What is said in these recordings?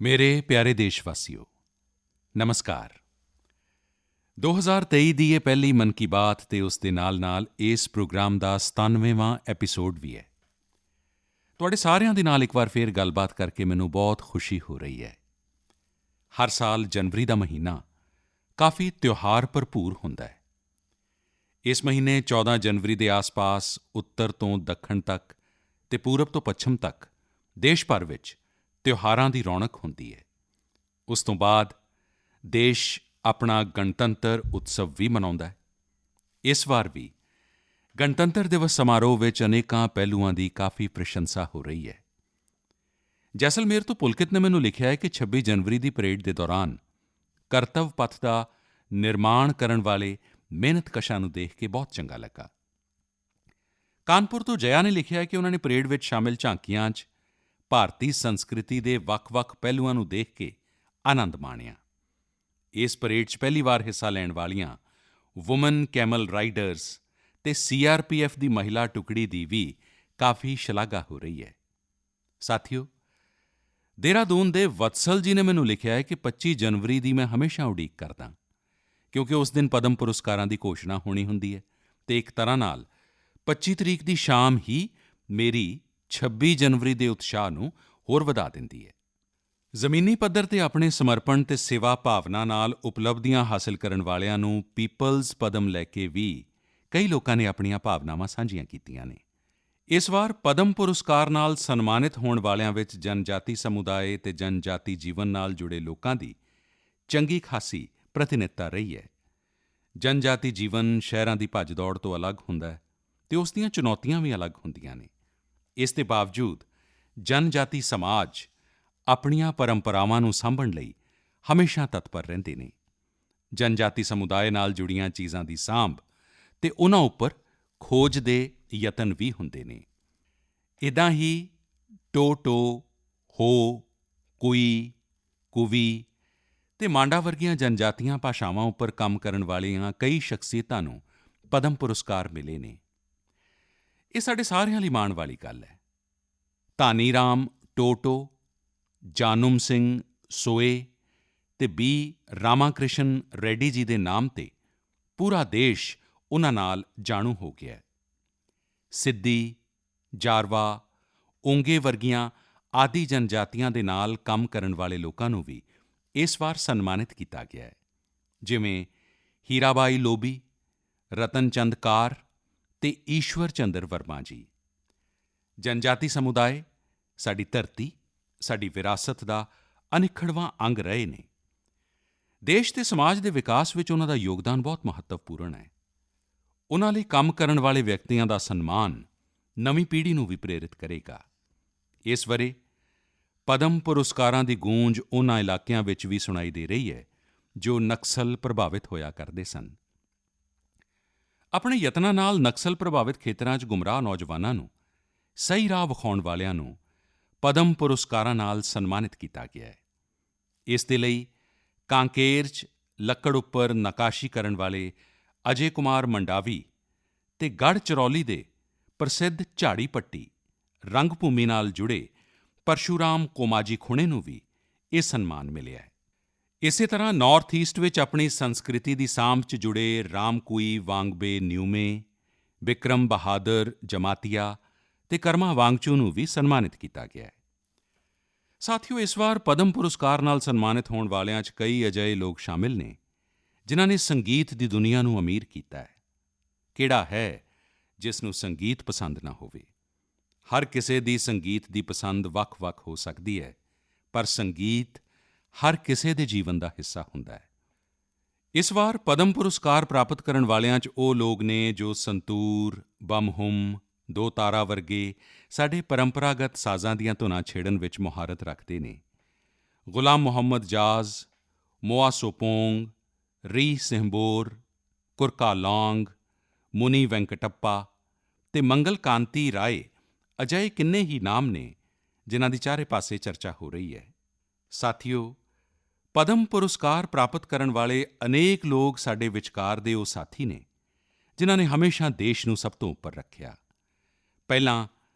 ਮੇਰੇ ਪਿਆਰੇ ਦੇਸ਼ਵਾਸੀਓ, ਨਮਸਕਾਰ। 2023 ਦੀ ਇਹ ਪਹਿਲੀ ਮਨ ਕੀ ਬਾਤ ਅਤੇ ਉਸ ਦੇ ਨਾਲ-ਨਾਲ ਇਸ ਪ੍ਰੋਗਰਾਮ ਦਾ 97ਵਾਂ ਐਪੀਸੋਡ ਵੀ ਹੈ। ਤੁਹਾਡੇ ਸਾਰਿਆਂ ਦੇ ਨਾਲ ਇੱਕ ਵਾਰ ਫੇਰ ਗੱਲਬਾਤ ਕਰਕੇ ਮੈਨੂੰ ਬਹੁਤ ਖੁਸ਼ੀ ਹੋ ਰਹੀ ਹੈ। ਹਰ ਸਾਲ ਜਨਵਰੀ ਦਾ ਮਹੀਨਾ ਕਾਫੀ ਤਿਉਹਾਰ ਭਰਪੂਰ ਹੁੰਦਾ ਹੈ। ਇਸ ਮਹੀਨੇ 14 ਜਨਵਰੀ ਦੇ ਆਸ-ਪਾਸ ਉੱਤਰ ਤੋਂ ਦੱਖਣ ਤੱਕ ਅਤੇ ਪੂਰਬ ਤੋਂ ਪੱਛਮ ਤੱਕ ਦੇਸ਼ ਭਰ ਵਿੱਚ ਤਿਉਹਾਰਾਂ ਦੀ ਰੌਣਕ ਹੁੰਦੀ ਹੈ। ਉਸ ਤੋਂ ਬਾਅਦ ਦੇਸ਼ ਆਪਣਾ ਗਣਤੰਤਰ ਉਤਸਵ ਵੀ ਮਨਾਉਂਦਾ ਹੈ। ਇਸ ਵਾਰ ਵੀ ਗਣਤੰਤਰ ਦਿਵਸ ਸਮਾਰੋਹ ਵਿੱਚ ਅਨੇਕਾਂ ਪਹਿਲੂਆਂ ਦੀ ਕਾਫੀ ਪ੍ਰਸ਼ੰਸਾ ਹੋ ਰਹੀ ਹੈ। ਜੈਸਲਮੇਰ ਤੋਂ ਪੁਲਕਿਤ ਨੇ ਮੈਨੂੰ ਲਿਖਿਆ ਹੈ ਕਿ 26 ਜਨਵਰੀ ਦੀ ਪਰੇਡ ਦੇ ਦੌਰਾਨ ਕਰਤੱਵ ਪਥ ਦਾ ਨਿਰਮਾਣ ਕਰਨ ਵਾਲੇ ਮਿਹਨਤਕਸ਼ਾਂ ਨੂੰ ਦੇਖ ਕੇ ਬਹੁਤ ਚੰਗਾ ਲੱਗਾ। ਕਾਨਪੁਰ ਤੋਂ ਜਯਾ ਨੇ ਲਿਖਿਆ ਹੈ ਕਿ ਉਨ੍ਹਾਂ ਨੇ ਪਰੇਡ ਵਿੱਚ ਸ਼ਾਮਿਲ ਝਾਕੀਆਂ 'ਚ ਭਾਰਤੀ ਸੰਸਕ੍ਰਿਤੀ ਦੇ ਵੱਖ-ਵੱਖ ਪਹਿਲੂਆਂ ਨੂੰ ਦੇਖ ਕੇ ਆਨੰਦ ਮਾਣਿਆ। ਇਸ ਪਰੇਡ 'ਚ ਪਹਿਲੀ ਵਾਰ ਹਿੱਸਾ ਲੈਣ ਵਾਲੀਆਂ ਵੂਮਨ ਕੈਮਲ ਰਾਈਡਰਜ਼ ਅਤੇ ਸੀਆਰਪੀਐਫ ਦੀ ਮਹਿਲਾ ਟੁਕੜੀ ਦੀ ਵੀ ਕਾਫੀ ਸ਼ਲਾਘਾ ਹੋ ਰਹੀ ਹੈ। ਸਾਥੀਓ, ਦੇਹਰਾਦੂਨ ਦੇ ਵਤਸਲ ਜੀ ਨੇ ਮੈਨੂੰ ਲਿਖਿਆ ਹੈ ਕਿ 25 ਜਨਵਰੀ ਦੀ ਮੈਂ ਹਮੇਸ਼ਾ ਉਡੀਕ ਕਰਦਾ, ਕਿਉਂਕਿ ਉਸ ਦਿਨ ਪਦਮ ਪੁਰਸਕਾਰਾਂ ਦੀ ਘੋਸ਼ਣਾ ਹੋਣੀ ਹੁੰਦੀ ਹੈ ਅਤੇ ਇੱਕ ਤਰ੍ਹਾਂ ਨਾਲ 25 ਤਰੀਕ ਦੀ ਸ਼ਾਮ ਹੀ ਮੇਰੀ 26 ਜਨਵਰੀ ਦੇ ਉਤਸ਼ਾਹ ਨੂੰ ਹੋਰ ਵਧਾ ਦਿੰਦੀ ਹੈ। ਜ਼ਮੀਨੀ ਪੱਧਰ 'ਤੇ ਆਪਣੇ ਸਮਰਪਣ ਅਤੇ ਸੇਵਾ ਭਾਵਨਾ ਨਾਲ ਉਪਲਬਧੀਆਂ ਹਾਸਲ ਕਰਨ ਵਾਲਿਆਂ ਨੂੰ ਪੀਪਲਜ਼ ਪਦਮ ਲੈ ਕੇ ਵੀ ਕਈ ਲੋਕਾਂ ਨੇ ਆਪਣੀਆਂ ਭਾਵਨਾਵਾਂ ਸਾਂਝੀਆਂ ਕੀਤੀਆਂ ਨੇ। ਇਸ ਵਾਰ ਪਦਮ ਪੁਰਸਕਾਰ ਨਾਲ ਸਨਮਾਨਿਤ ਹੋਣ ਵਾਲਿਆਂ ਵਿੱਚ ਜਨਜਾਤੀ ਸਮੁਦਾਇ ਅਤੇ ਜਨਜਾਤੀ ਜੀਵਨ ਨਾਲ ਜੁੜੇ ਲੋਕਾਂ ਦੀ ਚੰਗੀ ਖਾਸੀ ਪ੍ਰਤੀਨਿਧਤਾ ਰਹੀ ਹੈ। ਜਨਜਾਤੀ ਜੀਵਨ ਸ਼ਹਿਰਾਂ ਦੀ ਭੱਜ-ਦੌੜ ਤੋਂ ਅਲੱਗ ਹੁੰਦਾ ਹੈ ਅਤੇ ਉਸ ਦੀਆਂ ਚੁਣੌਤੀਆਂ ਵੀ ਅਲੱਗ ਹੁੰਦੀਆਂ ਨੇ। ਇਸ ਦੇ ਬਾਵਜੂਦ ਜਨਜਾਤੀ ਸਮਾਜ ਆਪਣੀਆਂ ਪਰੰਪਰਾਵਾਂ ਨੂੰ ਸਾਂਭਣ ਲਈ ਹਮੇਸ਼ਾ ਤਤਪਰ ਰਹਿੰਦੇ ਨੇ। ਜਨਜਾਤੀ ਸਮੁਦਾਇ ਨਾਲ ਜੁੜੀਆਂ ਚੀਜ਼ਾਂ ਦੀ ਸਾਂਭ ਅਤੇ ਉਨ੍ਹਾਂ ਉੱਪਰ ਖੋਜ ਦੇ ਯਤਨ ਵੀ ਹੁੰਦੇ ਨੇ। ਇੱਦਾਂ ਹੀ ਟੋ-ਟੋ, ਹੋ, ਕੁਈ, ਕੁਵੀ ਅਤੇ ਮਾਂਡਾ ਵਰਗੀਆਂ ਜਨਜਾਤੀਆਂ ਭਾਸ਼ਾਵਾਂ ਉੱਪਰ ਕੰਮ ਕਰਨ ਵਾਲੀਆਂ ਕਈ ਸ਼ਖਸੀਅਤਾਂ ਨੂੰ ਪਦਮ ਪੁਰਸਕਾਰ ਮਿਲੇ ਨੇ। ਇਹ ਸਾਡੇ ਸਾਰਿਆਂ ਲਈ ਮਾਣ ਵਾਲੀ ਗੱਲ ਹੈ। ਧਾਨੀ ਰਾਮ ਟੋਟੋ, ਜਾਨੁਮ ਸਿੰਘ ਸੋਏ ਅਤੇ ਬੀ ਰਾਮਾਕ੍ਰਿਸ਼ਨ ਰੈੱਡੀ ਜੀ ਦੇ ਨਾਮ 'ਤੇ ਪੂਰਾ ਦੇਸ਼ ਉਨ੍ਹਾਂ ਨਾਲ ਜਾਣੂ ਹੋ ਗਿਆ ਹੈ। ਸਿੱਧੀ, ਜਾਰਵਾ, ਓਂਗੇ ਵਰਗੀਆਂ ਆਦਿ ਜਨਜਾਤੀਆਂ ਦੇ ਨਾਲ ਕੰਮ ਕਰਨ ਵਾਲੇ ਲੋਕਾਂ ਨੂੰ ਵੀ ਇਸ ਵਾਰ ਸਨਮਾਨਿਤ ਕੀਤਾ ਗਿਆ ਹੈ, ਜਿਵੇਂ ਹੀਰਾਬਾਈ ਲੋਬੀ, ਰਤਨ ਚੰਦ ਕਾਰ ਅਤੇ ਈਸ਼ਵਰ ਚੰਦਰ ਵਰਮਾ ਜੀ। ਜਨਜਾਤੀ ਸਮੁਦਾਇ ਸਾਡੀ ਧਰਤੀ, ਸਾਡੀ ਵਿਰਾਸਤ ਦਾ ਅਨਿੱਖੜਵਾਂ ਅੰਗ ਰਹੇ ਨੇ। ਦੇਸ਼ ਅਤੇ ਸਮਾਜ ਦੇ ਵਿਕਾਸ ਵਿੱਚ ਉਨ੍ਹਾਂ ਦਾ ਯੋਗਦਾਨ ਬਹੁਤ ਮਹੱਤਵਪੂਰਨ ਹੈ। ਉਨ੍ਹਾਂ ਲਈ ਕੰਮ ਕਰਨ ਵਾਲੇ ਵਿਅਕਤੀਆਂ ਦਾ ਸਨਮਾਨ ਨਵੀਂ ਪੀੜ੍ਹੀ ਨੂੰ ਵੀ ਪ੍ਰੇਰਿਤ ਕਰੇਗਾ। ਇਸ ਵਰ੍ਹੇ ਪਦਮ ਪੁਰਸਕਾਰਾਂ ਦੀ ਗੂੰਜ ਉਨ੍ਹਾਂ ਇਲਾਕਿਆਂ ਵਿੱਚ ਵੀ ਸੁਣਾਈ ਦੇ ਰਹੀ ਹੈ ਜੋ ਨਕਸਲ ਪ੍ਰਭਾਵਿਤ ਹੋਇਆ ਕਰਦੇ ਸਨ। ਆਪਣੇ ਯਤਨਾਂ ਨਾਲ ਨਕਸਲ ਪ੍ਰਭਾਵਿਤ ਖੇਤਰਾਂ 'ਚ ਗੁੰਮਰਾਹ ਨੌਜਵਾਨਾਂ ਨੂੰ ਸਹੀ ਰਾਹ ਵਿਖਾਉਣ ਵਾਲਿਆਂ ਨੂੰ ਪਦਮ ਪੁਰਸਕਾਰਾਂ ਨਾਲ ਸਨਮਾਨਿਤ ਕੀਤਾ ਗਿਆ ਹੈ। ਇਸ ਦੇ ਲਈ ਕਾਂਕੇਰ 'ਚ ਲੱਕੜ ਉੱਪਰ ਨੱਕਾਸ਼ੀ ਕਰਨ ਵਾਲੇ ਅਜੇ ਕੁਮਾਰ ਮੰਡਾਵੀ ਅਤੇ ਗੜ੍ਹਚਿਰੌਲੀ ਦੇ ਪ੍ਰਸਿੱਧ ਝਾੜੀ ਪੱਟੀ ਰੰਗ ਭੂਮੀ ਨਾਲ ਜੁੜੇ ਪਰਸ਼ੂਰਾਮ ਕੋਮਾਜੀ ਖੁਣੇ ਨੂੰ ਵੀ ਇਹ ਸਨਮਾਨ ਮਿਲਿਆ ਹੈ। ਇਸੇ ਤਰ੍ਹਾਂ ਨਾਰਥ ਈਸਟ ਵਿੱਚ ਆਪਣੀ ਸੰਸਕ੍ਰਿਤੀ ਦੀ ਸਾਂਭ 'ਚ ਜੁੜੇ ਰਾਮਕੁਈ ਵਾਂਗਬੇ ਨਿਊਮੇ, ਬਿਕਰਮ ਬਹਾਦਰ ਜਮਾਤੀਆ ਅਤੇ ਕਰਮਾ ਵਾਂਗਚੂ ਨੂੰ ਵੀ ਸਨਮਾਨਿਤ ਕੀਤਾ ਗਿਆ ਹੈ। ਸਾਥੀਓ, ਇਸ ਵਾਰ ਪਦਮ ਪੁਰਸਕਾਰ ਨਾਲ ਸਨਮਾਨਿਤ ਹੋਣ ਵਾਲਿਆਂ 'ਚ ਕਈ ਅਜਿਹੇ ਲੋਕ ਸ਼ਾਮਿਲ ਨੇ ਜਿਨ੍ਹਾਂ ਨੇ ਸੰਗੀਤ ਦੀ ਦੁਨੀਆ ਨੂੰ ਅਮੀਰ ਕੀਤਾ ਹੈ। ਕਿਹੜਾ ਹੈ ਜਿਸ ਨੂੰ ਸੰਗੀਤ ਪਸੰਦ ਨਾ ਹੋਵੇ? ਹਰ ਕਿਸੇ ਦੀ ਸੰਗੀਤ ਦੀ ਪਸੰਦ ਵੱਖ-ਵੱਖ ਹੋ ਸਕਦੀ ਹੈ, ਪਰ ਸੰਗੀਤ ਹਰ ਕਿਸੇ ਦੇ ਜੀਵਨ ਦਾ ਹਿੱਸਾ ਹੁੰਦਾ ਹੈ। ਇਸ ਵਾਰ ਪਦਮ ਪੁਰਸਕਾਰ ਪ੍ਰਾਪਤ ਕਰਨ ਵਾਲਿਆਂ 'ਚ ਉਹ ਲੋਕ ਨੇ ਜੋ ਸੰਤੂਰ, ਬੰਮ-ਹੁਮ, ਦੋ ਤਾਰਾ ਵਰਗੇ ਸਾਡੇ ਪਰੰਪਰਾਗਤ ਸਾਜ਼ਾਂ ਦੀਆਂ ਧੁਨਾਂ ਛੇੜਨ ਵਿੱਚ ਮੁਹਾਰਤ ਰੱਖਦੇ ਨੇ। ਗੁਲਾਮ ਮੁਹੰਮਦ ਜਾਜ਼, ਮੋਆ ਸੋਪੋਂਗ, ਰੀ ਸਿੰਹਬੋਰ, ਕੁਰਕਾ ਲਾਂਗ, ਮੁਨੀ ਵੈਂਕਟੱਪਾ ਅਤੇ ਮੰਗਲ ਕਾਂਤੀ ਰਾਏ ਅਜਿਹੇ ਕਿੰਨੇ ਹੀ ਨਾਮ ਨੇ ਜਿਨ੍ਹਾਂ ਦੀ ਚਾਰੇ ਪਾਸੇ ਚਰਚਾ ਹੋ ਰਹੀ ਹੈ। ਸਾਥੀਓ, ਪਦਮ ਪੁਰਸਕਾਰ ਪ੍ਰਾਪਤ ਕਰਨ ਵਾਲੇ ਅਨੇਕ ਲੋਕ ਸਾਡੇ ਵਿਚਕਾਰ ਦੇ ਉਹ ਸਾਥੀ ਨੇ ਜਿਨ੍ਹਾਂ ਨੇ ਹਮੇਸ਼ਾ ਦੇਸ਼ ਨੂੰ ਸਭ ਤੋਂ ਉੱਪਰ ਰੱਖਿਆ। ਪਹਿਲਾਂ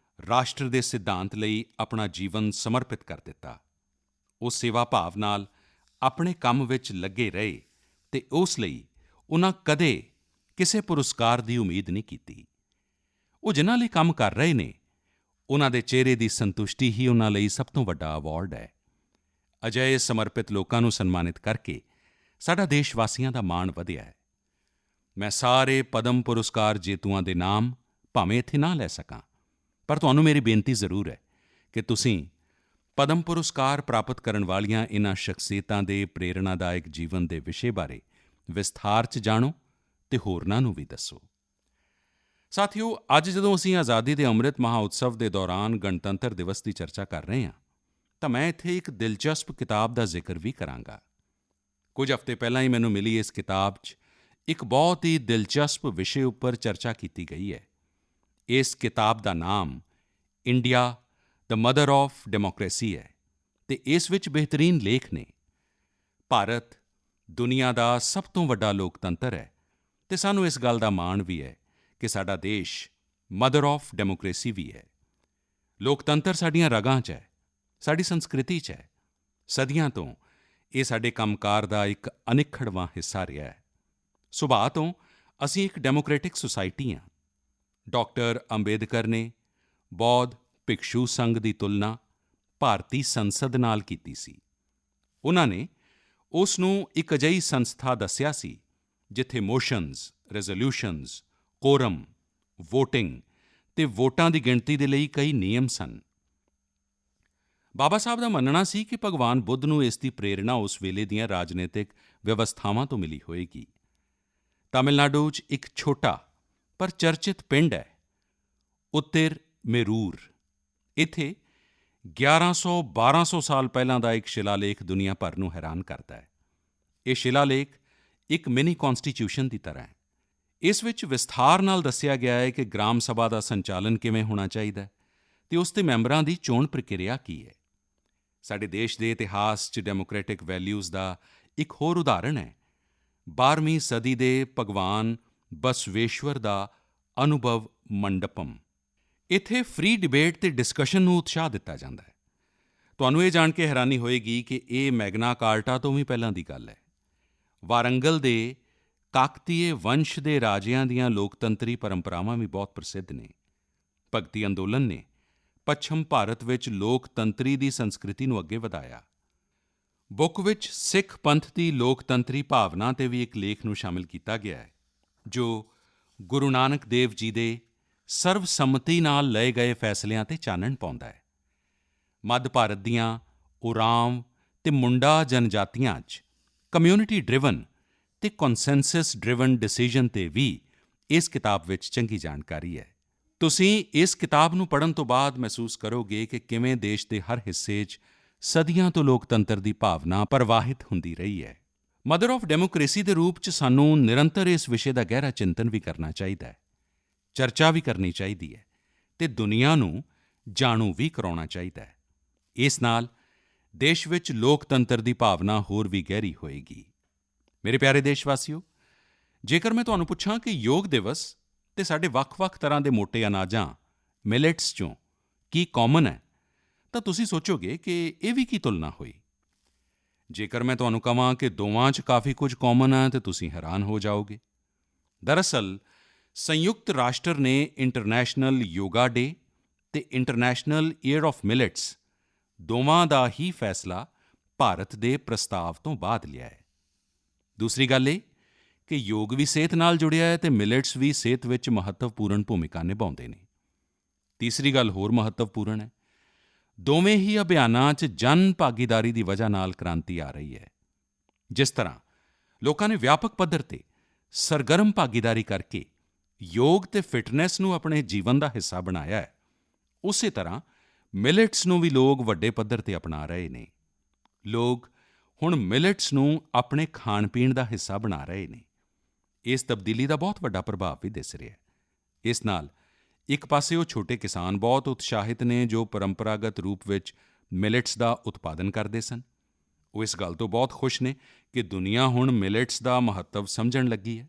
ਰਾਸ਼ਟਰ ਦੇ ਸਿਧਾਂਤ ਲਈ ਆਪਣਾ ਜੀਵਨ ਸਮਰਪਿਤ ਕਰ ਦਿੱਤਾ। ਉਹ ਸੇਵਾ ਭਾਵ ਨਾਲ ਆਪਣੇ ਕੰਮ ਵਿੱਚ ਲੱਗੇ ਰਹੇ ਅਤੇ ਉਸ ਲਈ ਉਨ੍ਹਾਂ ਕਦੇ ਕਿਸੇ ਪੁਰਸਕਾਰ ਦੀ ਉਮੀਦ ਨਹੀਂ ਕੀਤੀ। ਉਹ ਜਿਨ੍ਹਾਂ ਲਈ ਕੰਮ ਕਰ ਰਹੇ ਨੇ, ਉਨ੍ਹਾਂ ਦੇ ਚਿਹਰੇ ਦੀ ਸੰਤੁਸ਼ਟੀ ਹੀ ਉਨ੍ਹਾਂ ਲਈ ਸਭ ਤੋਂ ਵੱਡਾ ਅਵਾਰਡ ਹੈ। ਅਜਿਹੇ ਸਮਰਪਿਤ ਲੋਕਾਂ ਨੂੰ ਸਨਮਾਨਿਤ ਕਰਕੇ ਸਾਡਾ ਦੇਸ਼ ਵਾਸੀਆਂ ਦਾ ਮਾਣ ਵਧਿਆ ਹੈ। ਮੈਂ ਸਾਰੇ ਪਦਮ ਪੁਰਸਕਾਰ ਜੇਤੂਆਂ ਦੇ ਨਾਮ ਭਾਵੇਂ ਇੱਥੇ ਨਾ ਲੈ ਸਕਾਂ, ਪਰ ਤੁਹਾਨੂੰ ਮੇਰੀ ਬੇਨਤੀ ਜ਼ਰੂਰ ਹੈ ਕਿ ਤੁਸੀਂ ਪਦਮ ਪੁਰਸਕਾਰ ਪ੍ਰਾਪਤ ਕਰਨ ਵਾਲੀਆਂ ਇਨ੍ਹਾਂ ਸ਼ਖਸੀਅਤਾਂ ਦੇ ਪ੍ਰੇਰਣਾਦਾਇਕ ਜੀਵਨ ਦੇ ਵਿਸ਼ੇ ਬਾਰੇ ਵਿਸਥਾਰ 'ਚ ਜਾਣੋ ਅਤੇ ਹੋਰਨਾਂ ਨੂੰ ਵੀ ਦੱਸੋ। ਸਾਥੀਓ, ਅੱਜ ਜਦੋਂ ਅਸੀਂ ਆਜ਼ਾਦੀ ਦੇ ਅੰਮ੍ਰਿਤ ਮਹਾਉਤਸਵ ਦੇ ਦੌਰਾਨ ਗਣਤੰਤਰ ਦਿਵਸ ਦੀ ਚਰਚਾ ਕਰ ਰਹੇ ਹਾਂ, ਤਾਂ ਮੈਂ ਇੱਥੇ ਇੱਕ ਦਿਲਚਸਪ ਕਿਤਾਬ ਦਾ ਜ਼ਿਕਰ ਵੀ ਕਰਾਂਗਾ। ਕੁਝ ਹਫ਼ਤੇ ਪਹਿਲਾਂ ਹੀ ਮੈਨੂੰ ਮਿਲੀ ਇਸ ਕਿਤਾਬ 'ਚ ਇੱਕ ਬਹੁਤ ਹੀ ਦਿਲਚਸਪ ਵਿਸ਼ੇ ਉੱਪਰ ਚਰਚਾ ਕੀਤੀ ਗਈ ਹੈ। ਇਸ ਕਿਤਾਬ ਦਾ ਨਾਮ India the mother of democracy ਹੈ ਅਤੇ ਇਸ ਵਿੱਚ ਬਿਹਤਰੀਨ ਲੇਖ ਨੇ। ਭਾਰਤ ਦੁਨੀਆ ਦਾ ਸਭ ਤੋਂ ਵੱਡਾ ਲੋਕਤੰਤਰ ਹੈ ਅਤੇ ਸਾਨੂੰ ਇਸ ਗੱਲ ਦਾ ਮਾਣ ਵੀ ਹੈ ਕਿ ਸਾਡਾ ਦੇਸ਼ ਮਦਰ ਆਫ ਡੈਮੋਕ੍ਰੇਸੀ ਵੀ ਹੈ। ਲੋਕਤੰਤਰ ਸਾਡੀਆਂ ਰਗਾਂ 'ਚ ਹੈ, ਸਾਡੀ ਸੰਸਕ੍ਰਿਤੀ 'ਚ ਹੈ। ਸਦੀਆਂ ਤੋਂ ਇਹ ਸਾਡੇ ਕੰਮਕਾਰ ਦਾ ਇੱਕ ਅਨਿੱਖੜਵਾਂ ਹਿੱਸਾ ਰਿਹਾ ਹੈ। ਸੁਭਾਅ ਤੋਂ ਅਸੀਂ ਇੱਕ ਡੈਮੋਕ੍ਰੇਟਿਕ ਸੁਸਾਇਟੀ ਹਾਂ। ਡਾਕਟਰ ਅੰਬੇਦਕਰ ਨੇ ਬੌਧ ਭਿਕਸ਼ੂ ਸੰਘ ਦੀ ਤੁਲਨਾ ਭਾਰਤੀ ਸੰਸਦ ਨਾਲ ਕੀਤੀ ਸੀ। ਉਨ੍ਹਾਂ ਨੇ ਉਸ ਨੂੰ ਇੱਕ ਅਜਿਹੀ ਸੰਸਥਾ ਦੱਸਿਆ ਸੀ ਜਿੱਥੇ ਮੋਸ਼ਨਜ਼, ਰੈਜ਼ੋਲਿਊਸ਼ਨਜ਼, ਕੋਰਮ, ਵੋਟਿੰਗ ਅਤੇ ਵੋਟਾਂ ਦੀ ਗਿਣਤੀ ਦੇ ਲਈ ਕਈ ਨਿਯਮ ਸਨ। ਬਾਬਾ ਸਾਹਿਬ ਦਾ ਮੰਨਣਾ ਸੀ ਕਿ ਭਗਵਾਨ ਬੁੱਧ ਨੂੰ ਇਸ ਦੀ ਪ੍ਰੇਰਣਾ ਉਸ ਵੇਲੇ ਦੀਆਂ ਰਾਜਨੀਤਿਕ ਵਿਵਸਥਾਵਾਂ ਤੋਂ ਮਿਲੀ ਹੋਏਗੀ। ਤਾਮਿਲਨਾਡੂ 'ਚ ਇੱਕ ਛੋਟਾ ਪਰ ਚਰਚਿਤ ਪਿੰਡ ਹੈ ਉੱਤਿਰਮੇਰੂਰ। ਇੱਥੇ 1100-1200 ਸਾਲ ਪਹਿਲਾਂ ਦਾ ਇੱਕ ਸ਼ਿਲਾਲੇਖ ਦੁਨੀਆ ਭਰ ਨੂੰ ਹੈਰਾਨ ਕਰਦਾ ਹੈ। ਇਹ ਸ਼ਿਲਾਲੇਖ ਇੱਕ ਮਿਨੀ ਕੌਂਸਟੀਟਿਊਸ਼ਨ ਦੀ ਤਰ੍ਹਾਂ ਹੈ। ਇਸ ਵਿੱਚ ਵਿਸਥਾਰ ਨਾਲ ਦੱਸਿਆ ਗਿਆ ਹੈ ਕਿ ਗ੍ਰਾਮ ਸਭਾ ਦਾ ਸੰਚਾਲਨ ਕਿਵੇਂ ਹੋਣਾ ਚਾਹੀਦਾ ਹੈ ਅਤੇ ਉਸ ਦੇ ਮੈਂਬਰਾਂ ਦੀ ਚੋਣ ਪ੍ਰਕਿਰਿਆ ਕੀ ਹੈ। ਸਾਡੇ ਦੇਸ਼ ਦੇ ਇਤਿਹਾਸ 'ਚ ਡੈਮੋਕ੍ਰੈਟਿਕ ਵੈਲਿਊਜ਼ ਦਾ ਇੱਕ ਹੋਰ ਉਦਾਹਰਣ ਹੈ 12ਵੀਂ ਸਦੀ ਦੇ ਭਗਵਾਨ ਬਸਵੇਸ਼ਵਰ ਦਾ ਅਨੁਭਵ ਮੰਡਪਮ। ਇੱਥੇ ਫ੍ਰੀ ਡਿਬੇਟ ਅਤੇ ਡਿਸਕਸ਼ਨ ਨੂੰ ਉਤਸ਼ਾਹ ਦਿੱਤਾ ਜਾਂਦਾ ਹੈ। ਤੁਹਾਨੂੰ ਇਹ ਜਾਣ ਕੇ ਹੈਰਾਨੀ ਹੋਏਗੀ ਕਿ ਇਹ ਮੈਗਨਾ ਕਾਰਟਾ ਤੋਂ ਵੀ ਪਹਿਲਾਂ ਦੀ ਗੱਲ ਹੈ। ਵਾਰੰਗਲ ਦੇ ਕਾਕਤੀਏ ਵੰਸ਼ ਦੇ ਰਾਜਿਆਂ ਦੀਆਂ ਲੋਕਤੰਤਰੀ ਪਰੰਪਰਾਵਾਂ ਵੀ ਬਹੁਤ ਪ੍ਰਸਿੱਧ ਨੇ। ਭਗਤੀ ਅੰਦੋਲਨ ਨੇ ਪੱਛਮ ਭਾਰਤ ਵਿੱਚ ਲੋਕਤੰਤਰੀ ਦੀ ਸੰਸਕ੍ਰਿਤੀ ਨੂੰ ਅੱਗੇ ਵਧਾਇਆ। ਬੁੱਕ ਵਿੱਚ ਸਿੱਖ ਪੰਥ ਦੀ ਲੋਕਤੰਤਰੀ ਭਾਵਨਾ 'ਤੇ ਵੀ ਇੱਕ ਲੇਖ ਨੂੰ ਸ਼ਾਮਿਲ ਕੀਤਾ ਗਿਆ ਹੈ ਜੋ ਗੁਰੂ ਨਾਨਕ ਦੇਵ ਜੀ ਦੇ ਸਰਵਸੰਮਤੀ ਨਾਲ ਲਏ ਗਏ ਫੈਸਲਿਆਂ 'ਤੇ ਚਾਨਣ ਪਾਉਂਦਾ ਹੈ। ਮੱਧ ਭਾਰਤ ਦੀਆਂ ਓਰਾਂਵ ਅਤੇ ਮੁੰਡਾ ਜਨਜਾਤੀਆਂ 'ਚ ਕਮਿਊਨਿਟੀ ਡ੍ਰਿਵਨ ਅਤੇ ਕੌਨਸੈਂਸਸ ਡ੍ਰਿਵਨ ਡਿਸੀਜ਼ਨ 'ਤੇ ਵੀ ਇਸ ਕਿਤਾਬ ਵਿੱਚ ਚੰਗੀ ਜਾਣਕਾਰੀ ਹੈ। ਤੁਸੀਂ ਇਸ ਕਿਤਾਬ ਨੂੰ ਪੜ੍ਹਨ ਤੋਂ ਬਾਅਦ ਮਹਿਸੂਸ ਕਰੋਗੇ ਕਿ ਕਿਵੇਂ ਦੇਸ਼ ਦੇ ਹਰ ਹਿੱਸੇ 'ਚ ਸਦੀਆਂ ਤੋਂ ਲੋਕਤੰਤਰ ਦੀ ਭਾਵਨਾ ਪ੍ਰਵਾਹਿਤ ਹੁੰਦੀ ਰਹੀ ਹੈ। ਮਦਰ ਆਫ ਡੈਮੋਕ੍ਰੇਸੀ ਦੇ ਰੂਪ 'ਚ ਸਾਨੂੰ ਨਿਰੰਤਰ ਇਸ ਵਿਸ਼ੇ ਦਾ ਗਹਿਰਾ ਚਿੰਤਨ ਵੀ ਕਰਨਾ ਚਾਹੀਦਾ ਹੈ, ਚਰਚਾ ਵੀ ਕਰਨੀ ਚਾਹੀਦੀ ਹੈ ਅਤੇ ਦੁਨੀਆ ਨੂੰ ਜਾਣੂ ਵੀ ਕਰਾਉਣਾ ਚਾਹੀਦਾ ਹੈ। ਇਸ ਨਾਲ ਦੇਸ਼ ਵਿੱਚ ਲੋਕਤੰਤਰ ਦੀ ਭਾਵਨਾ ਹੋਰ ਵੀ ਗਹਿਰੀ ਹੋਏਗੀ। ਮੇਰੇ ਪਿਆਰੇ ਦੇਸ਼ਵਾਸੀਓ, ਜੇਕਰ ਮੈਂ ਤੁਹਾਨੂੰ ਪੁੱਛਾਂ ਕਿ ਯੋਗ ਦਿਵਸ ਅਤੇ ਸਾਡੇ ਵੱਖ-ਵੱਖ ਤਰ੍ਹਾਂ ਦੇ ਮੋਟੇ ਅਨਾਜਾਂ ਮਿਲੇਟਸ 'ਚੋਂ ਕੀ ਕਾਮਨ ਹੈ, ਤਾਂ ਤੁਸੀਂ ਸੋਚੋਗੇ ਕਿ ਇਹ ਵੀ ਕੀ ਤੁਲਨਾ ਹੋਈ। ਜੇਕਰ ਮੈਂ ਤੁਹਾਨੂੰ ਕਹਾਂ ਕਿ ਦੋਵਾਂ 'ਚ ਕਾਫੀ ਕੁਝ ਕਾਮਨ ਹੈ ਤਾਂ ਤੁਸੀਂ ਹੈਰਾਨ ਹੋ ਜਾਓਗੇ। ਦਰਅਸਲ ਸੰਯੁਕਤ ਰਾਸ਼ਟਰ ਨੇ ਇੰਟਰਨੈਸ਼ਨਲ ਯੋਗਾ ਡੇ ਅਤੇ ਇੰਟਰਨੈਸ਼ਨਲ ਈਅਰ ਆਫ ਮਿਲੇਟਸ ਦੋਵਾਂ ਦਾ ਹੀ ਫੈਸਲਾ ਭਾਰਤ ਦੇ ਪ੍ਰਸਤਾਵ ਤੋਂ ਬਾਅਦ ਲਿਆ ਹੈ। ਦੂਸਰੀ ਗੱਲ ਇਹ ਕਿ ਯੋਗ ਵੀ ਸਿਹਤ ਨਾਲ ਜੁੜਿਆ ਹੈ ਅਤੇ ਮਿਲੇਟਸ ਵੀ ਸਿਹਤ ਵਿੱਚ ਮਹੱਤਵਪੂਰਨ ਭੂਮਿਕਾ ਨਿਭਾਉਂਦੇ ਨੇ। ਤੀਸਰੀ ਗੱਲ ਹੋਰ ਮਹੱਤਵਪੂਰਨ ਹੈ, ਦੋਵੇਂ ਹੀ ਅਭਿਆਨਾਂ 'ਚ ਜਨ ਭਾਗੀਦਾਰੀ ਦੀ ਵਜ੍ਹਾ ਨਾਲ ਕ੍ਰਾਂਤੀ ਆ ਰਹੀ ਹੈ। ਜਿਸ ਤਰ੍ਹਾਂ ਲੋਕਾਂ ਨੇ ਵਿਆਪਕ ਪੱਧਰ 'ਤੇ ਸਰਗਰਮ ਭਾਗੀਦਾਰੀ ਕਰਕੇ ਯੋਗ ਅਤੇ ਫਿਟਨੈਸ ਨੂੰ ਆਪਣੇ ਜੀਵਨ ਦਾ ਹਿੱਸਾ ਬਣਾਇਆ ਹੈ, ਉਸੇ ਤਰ੍ਹਾਂ ਮਿਲੇਟਸ ਨੂੰ ਵੀ ਲੋਕ ਵੱਡੇ ਪੱਧਰ 'ਤੇ ਅਪਣਾ ਰਹੇ ਨੇ। ਲੋਕ ਹੁਣ ਮਿਲੇਟਸ ਨੂੰ ਆਪਣੇ ਖਾਣ-ਪੀਣ ਦਾ ਹਿੱਸਾ ਬਣਾ ਰਹੇ ਨੇ। ਇਸ ਤਬਦੀਲੀ ਦਾ ਬਹੁਤ ਵੱਡਾ ਪ੍ਰਭਾਵ ਵੀ ਦਿਸ ਰਿਹਾ ਹੈ। ਇਸ ਨਾਲ ਇੱਕ ਪਾਸੇ ਉਹ ਛੋਟੇ ਕਿਸਾਨ ਬਹੁਤ ਉਤਸ਼ਾਹਿਤ ਨੇ ਜੋ ਪਰੰਪਰਾਗਤ ਰੂਪ ਵਿੱਚ ਮਿਲੇਟਸ ਦਾ ਉਤਪਾਦਨ ਕਰਦੇ ਸਨ। ਉਹ ਇਸ ਗੱਲ ਤੋਂ ਬਹੁਤ ਖੁਸ਼ ਨੇ ਕਿ ਦੁਨੀਆ ਹੁਣ ਮਿਲੇਟਸ ਦਾ ਮਹੱਤਵ ਸਮਝਣ ਲੱਗੀ ਹੈ।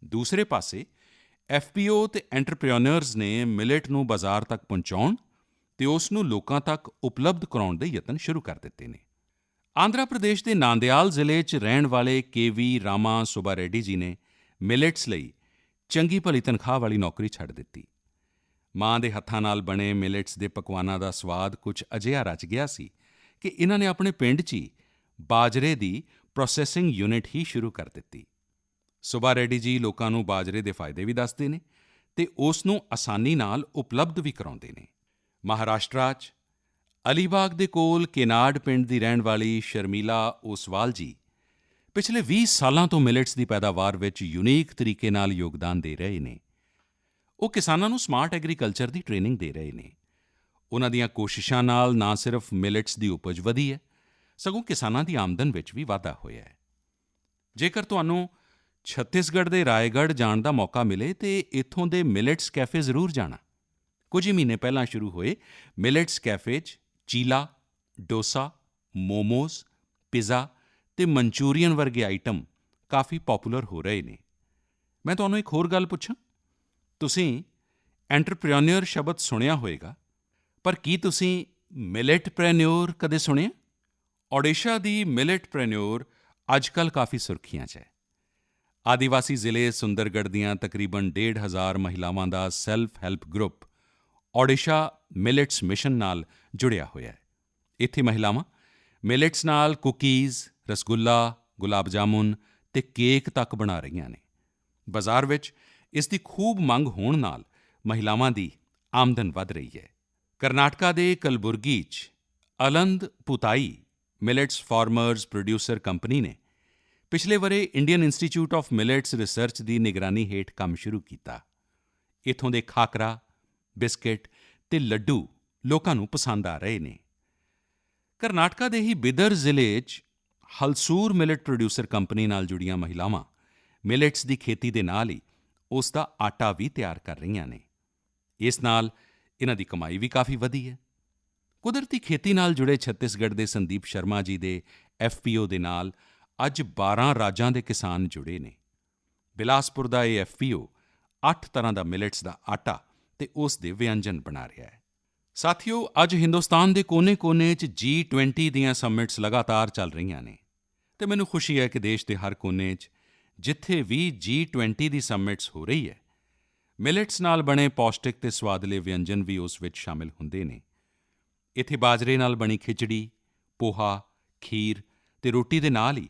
ਦੂਸਰੇ ਪਾਸੇ ਐਫਪੀਓ ਅਤੇ ਐਂਟਰਪ੍ਰੀਨਿਓਰਸ ਨੇ ਮਿਲੇਟ ਨੂੰ ਬਾਜ਼ਾਰ ਤੱਕ ਪਹੁੰਚਾਉਣ ਅਤੇ ਉਸ ਨੂੰ ਲੋਕਾਂ ਤੱਕ ਉਪਲਬਧ ਕਰਾਉਣ ਦੇ ਯਤਨ ਸ਼ੁਰੂ ਕਰ ਦਿੱਤੇ ਨੇ। ਆਂਧਰਾ ਪ੍ਰਦੇਸ਼ ਦੇ ਨਾਂਦਿਆਲ ਜ਼ਿਲ੍ਹੇ 'ਚ ਰਹਿਣ ਵਾਲੇ ਕੇਵੀ ਰਾਮਾ ਸੁੱਬਾ ਰੈੱਡੀ ਜੀ ਨੇ ਮਿਲੇਟਸ ਲਈ ਚੰਗੀ ਭਲੀ ਤਨਖਾਹ ਵਾਲੀ ਨੌਕਰੀ ਛੱਡ ਦਿੱਤੀ। ਮਾਂ ਦੇ ਹੱਥਾਂ ਨਾਲ ਬਣੇ ਮਿਲੇਟਸ ਦੇ ਪਕਵਾਨਾਂ ਦਾ ਸਵਾਦ ਕੁਝ ਅਜਿਹਾ ਰਚ ਗਿਆ ਸੀ ਕਿ ਇਨ੍ਹਾਂ ਨੇ ਆਪਣੇ ਪਿੰਡ 'ਚ ਹੀ ਬਾਜਰੇ ਦੀ ਪ੍ਰੋਸੈਸਿੰਗ ਯੂਨਿਟ ਹੀ ਸ਼ੁਰੂ ਕਰ ਦਿੱਤੀ। ਸੁੱਬਾ ਰੈੱਡੀ ਜੀ ਲੋਕਾਂ ਨੂੰ ਬਾਜਰੇ ਦੇ ਫਾਇਦੇ ਵੀ ਦੱਸਦੇ ਨੇ ਅਤੇ ਉਸ ਨੂੰ ਆਸਾਨੀ ਨਾਲ ਉਪਲਬਧ ਵੀ ਕਰਾਉਂਦੇ ਨੇ। ਮਹਾਰਾਸ਼ਟਰ 'ਚ ਅਲੀਬਾਗ ਦੇ ਕੋਲ ਕੇਨਾਡ ਪਿੰਡ ਦੀ ਰਹਿਣ ਵਾਲੀ ਸ਼ਰਮੀਲਾ ਓਸਵਾਲ ਜੀ ਪਿਛਲੇ 20 ਸਾਲਾਂ ਤੋਂ ਮਿਲੇਟਸ ਦੀ ਪੈਦਾਵਾਰ ਵਿੱਚ ਯੂਨੀਕ ਤਰੀਕੇ ਨਾਲ ਯੋਗਦਾਨ ਦੇ ਰਹੇ ਨੇ। ਉਹ ਕਿਸਾਨਾਂ ਨੂੰ ਸਮਾਰਟ ਐਗਰੀਕਲਚਰ ਦੀ ਟ੍ਰੇਨਿੰਗ ਦੇ ਰਹੇ ਨੇ। ਉਨ੍ਹਾਂ ਦੀਆਂ ਕੋਸ਼ਿਸ਼ਾਂ ਨਾਲ ਨਾ ਸਿਰਫ ਮਿਲੇਟਸ ਦੀ ਉਪਜ ਵਧੀ ਹੈ, ਸਗੋਂ ਕਿਸਾਨਾਂ ਦੀ ਆਮਦਨ ਵਿੱਚ ਵੀ ਵਾਧਾ ਹੋਇਆ ਹੈ। ਜੇਕਰ ਤੁਹਾਨੂੰ ਛੱਤੀਸਗੜ੍ਹ ਦੇ ਰਾਏਗੜ੍ਹ ਜਾਣ ਦਾ ਮੌਕਾ ਮਿਲੇ ਤੇ ਇੱਥੋਂ ਦੇ ਮਿਲੇਟਸ ਕੈਫੇ ਜ਼ਰੂਰ ਜਾਣਾ। ਕੁਝ ਹੀ ਮਹੀਨੇ ਪਹਿਲਾਂ ਸ਼ੁਰੂ ਹੋਏ ਮਿਲੇਟਸ ਕੈਫੇ 'ਚ ਚੀਲਾ, ਡੋਸਾ, ਮੋਮੋਜ਼, ਪਿੱਜ਼ਾ ਅਤੇ ਮਨਚੂਰੀਅਨ ਵਰਗੇ ਆਈਟਮ ਕਾਫੀ ਪੌਪੂਲਰ ਹੋ ਰਹੇ ਨੇ। ਮੈਂ ਤੁਹਾਨੂੰ ਇੱਕ ਹੋਰ ਗੱਲ ਪੁੱਛਾਂ, ਤੁਸੀਂ ਐਂਟਰਪ੍ਰੇਨਿਓਰ ਸ਼ਬਦ ਸੁਣਿਆ ਹੋਵੇਗਾ, ਪਰ ਕੀ ਤੁਸੀਂ ਮਿਲੇਟਪ੍ਰੇਨਿਓਰ ਕਦੇ ਸੁਣਿਆ? ਓਡੀਸ਼ਾ ਦੀ ਮਿਲੇਟਪ੍ਰੇਨਿਓਰ ਅੱਜਕੱਲ੍ਹ ਕਾਫੀ ਸੁਰਖੀਆਂ 'ਚ ਹੈ। ਆਦੀਵਾਸੀ ਜ਼ਿਲ੍ਹੇ ਸੁੰਦਰਗੜ੍ਹ ਦੀਆਂ ਤਕਰੀਬਨ 1,500 ਮਹਿਲਾਵਾਂ ਦਾ self help group Odisha millets mission ਨਾਲ ਜੁੜਿਆ ਹੋਇਆ ਹੈ। ਇੱਥੇ ਮਹਿਲਾਵਾਂ ਮਿਲੇਟਸ ਨਾਲ ਕੁਕੀਜ਼, ਰਸਗੁੱਲਾ, ਗੁਲਾਬ ਜਾਮੁਨ ਅਤੇ ਕੇਕ ਤੱਕ ਬਣਾ ਰਹੀਆਂ ਨੇ। ਬਾਜ਼ਾਰ ਵਿੱਚ ਇਸ ਦੀ ਖੂਬ ਮੰਗ ਹੋਣ ਨਾਲ ਮਹਿਲਾਵਾਂ ਦੀ ਆਮਦਨ ਵਧ ਰਹੀ ਹੈ। ਕਰਨਾਟਕਾ ਦੇ ਕਲਬੁਰਗੀ 'ਚ Aland Bhutai millets farmers producer company ਨੇ ਪਿਛਲੇ ਵਰ੍ਹੇ Indian institute of millets research ਦੀ ਨਿਗਰਾਨੀ ਹੇਠ ਕੰਮ ਸ਼ੁਰੂ ਕੀਤਾ। ਇੱਥੋਂ ਦੇ ਖਾਕਰਾ, ਬਿਸਕਿਟ ਅਤੇ ਲੱਡੂ ਲੋਕਾਂ ਨੂੰ ਪਸੰਦ ਆ ਰਹੇ ਨੇ। ਕਰਨਾਟਕਾ ਦੇ ਹੀ ਬਿਦਰ ਜ਼ਿਲ੍ਹੇ 'ਚ ਹਲਸੂਰ ਮਿਲੇਟ ਪ੍ਰੋਡਿਊਸਰ ਕੰਪਨੀ ਨਾਲ ਜੁੜੀਆਂ ਮਹਿਲਾਵਾਂ ਮਿਲੇਟਸ ਦੀ ਖੇਤੀ ਦੇ ਨਾਲ ਹੀ ਉਸ ਦਾ ਆਟਾ ਵੀ ਤਿਆਰ ਕਰ ਰਹੀਆਂ ਨੇ। ਇਸ ਨਾਲ ਇਨ੍ਹਾਂ ਦੀ ਕਮਾਈ ਵੀ ਕਾਫੀ ਵਧੀ ਹੈ। ਕੁਦਰਤੀ ਖੇਤੀ ਨਾਲ ਜੁੜੇ ਛੱਤੀਸਗੜ੍ਹ ਦੇ ਸੰਦੀਪ ਸ਼ਰਮਾ ਜੀ ਦੇ ਐਫਪੀਓ ਦੇ ਨਾਲ ਅੱਜ 12 ਰਾਜਾਂ ਦੇ ਕਿਸਾਨ ਜੁੜੇ ਨੇ। ਬਿਲਾਸਪੁਰ ਦਾ ਇਹ ਐਫਪੀਓ 8 ਤਰ੍ਹਾਂ ਦਾ ਮਿਲੇਟਸ ਦਾ ਆਟਾ ਅਤੇ ਉਸ ਦੇ ਵਿਅੰਜਨ ਬਣਾ ਰਿਹਾ ਹੈ। ਸਾਥੀਓ, ਅੱਜ ਹਿੰਦੁਸਤਾਨ ਦੇ ਕੋਨੇ-ਕੋਨੇ 'ਚ G20 ਦੀਆਂ ਸਮਿਟਸ ਲਗਾਤਾਰ ਚੱਲ ਰਹੀਆਂ ਨੇ ਅਤੇ ਮੈਨੂੰ ਖੁਸ਼ੀ ਹੈ ਕਿ ਦੇਸ਼ ਦੇ ਹਰ ਕੋਨੇ 'ਚ ਜਿੱਥੇ ਵੀ G20 ਦੀ ਸਮਿਟਸ ਹੋ ਰਹੀ ਹੈ, ਮਿਲੇਟਸ ਨਾਲ ਬਣੇ ਪੌਸ਼ਟਿਕ ਅਤੇ ਸਵਾਦਲੇ ਵਿਅੰਜਨ ਵੀ ਉਸ ਵਿੱਚ ਸ਼ਾਮਿਲ ਹੁੰਦੇ ਨੇ। ਇੱਥੇ ਬਾਜਰੇ ਨਾਲ ਬਣੀ ਖਿਚੜੀ, ਪੋਹਾ, ਖੀਰ ਅਤੇ ਰੋਟੀ ਦੇ ਨਾਲ ਹੀ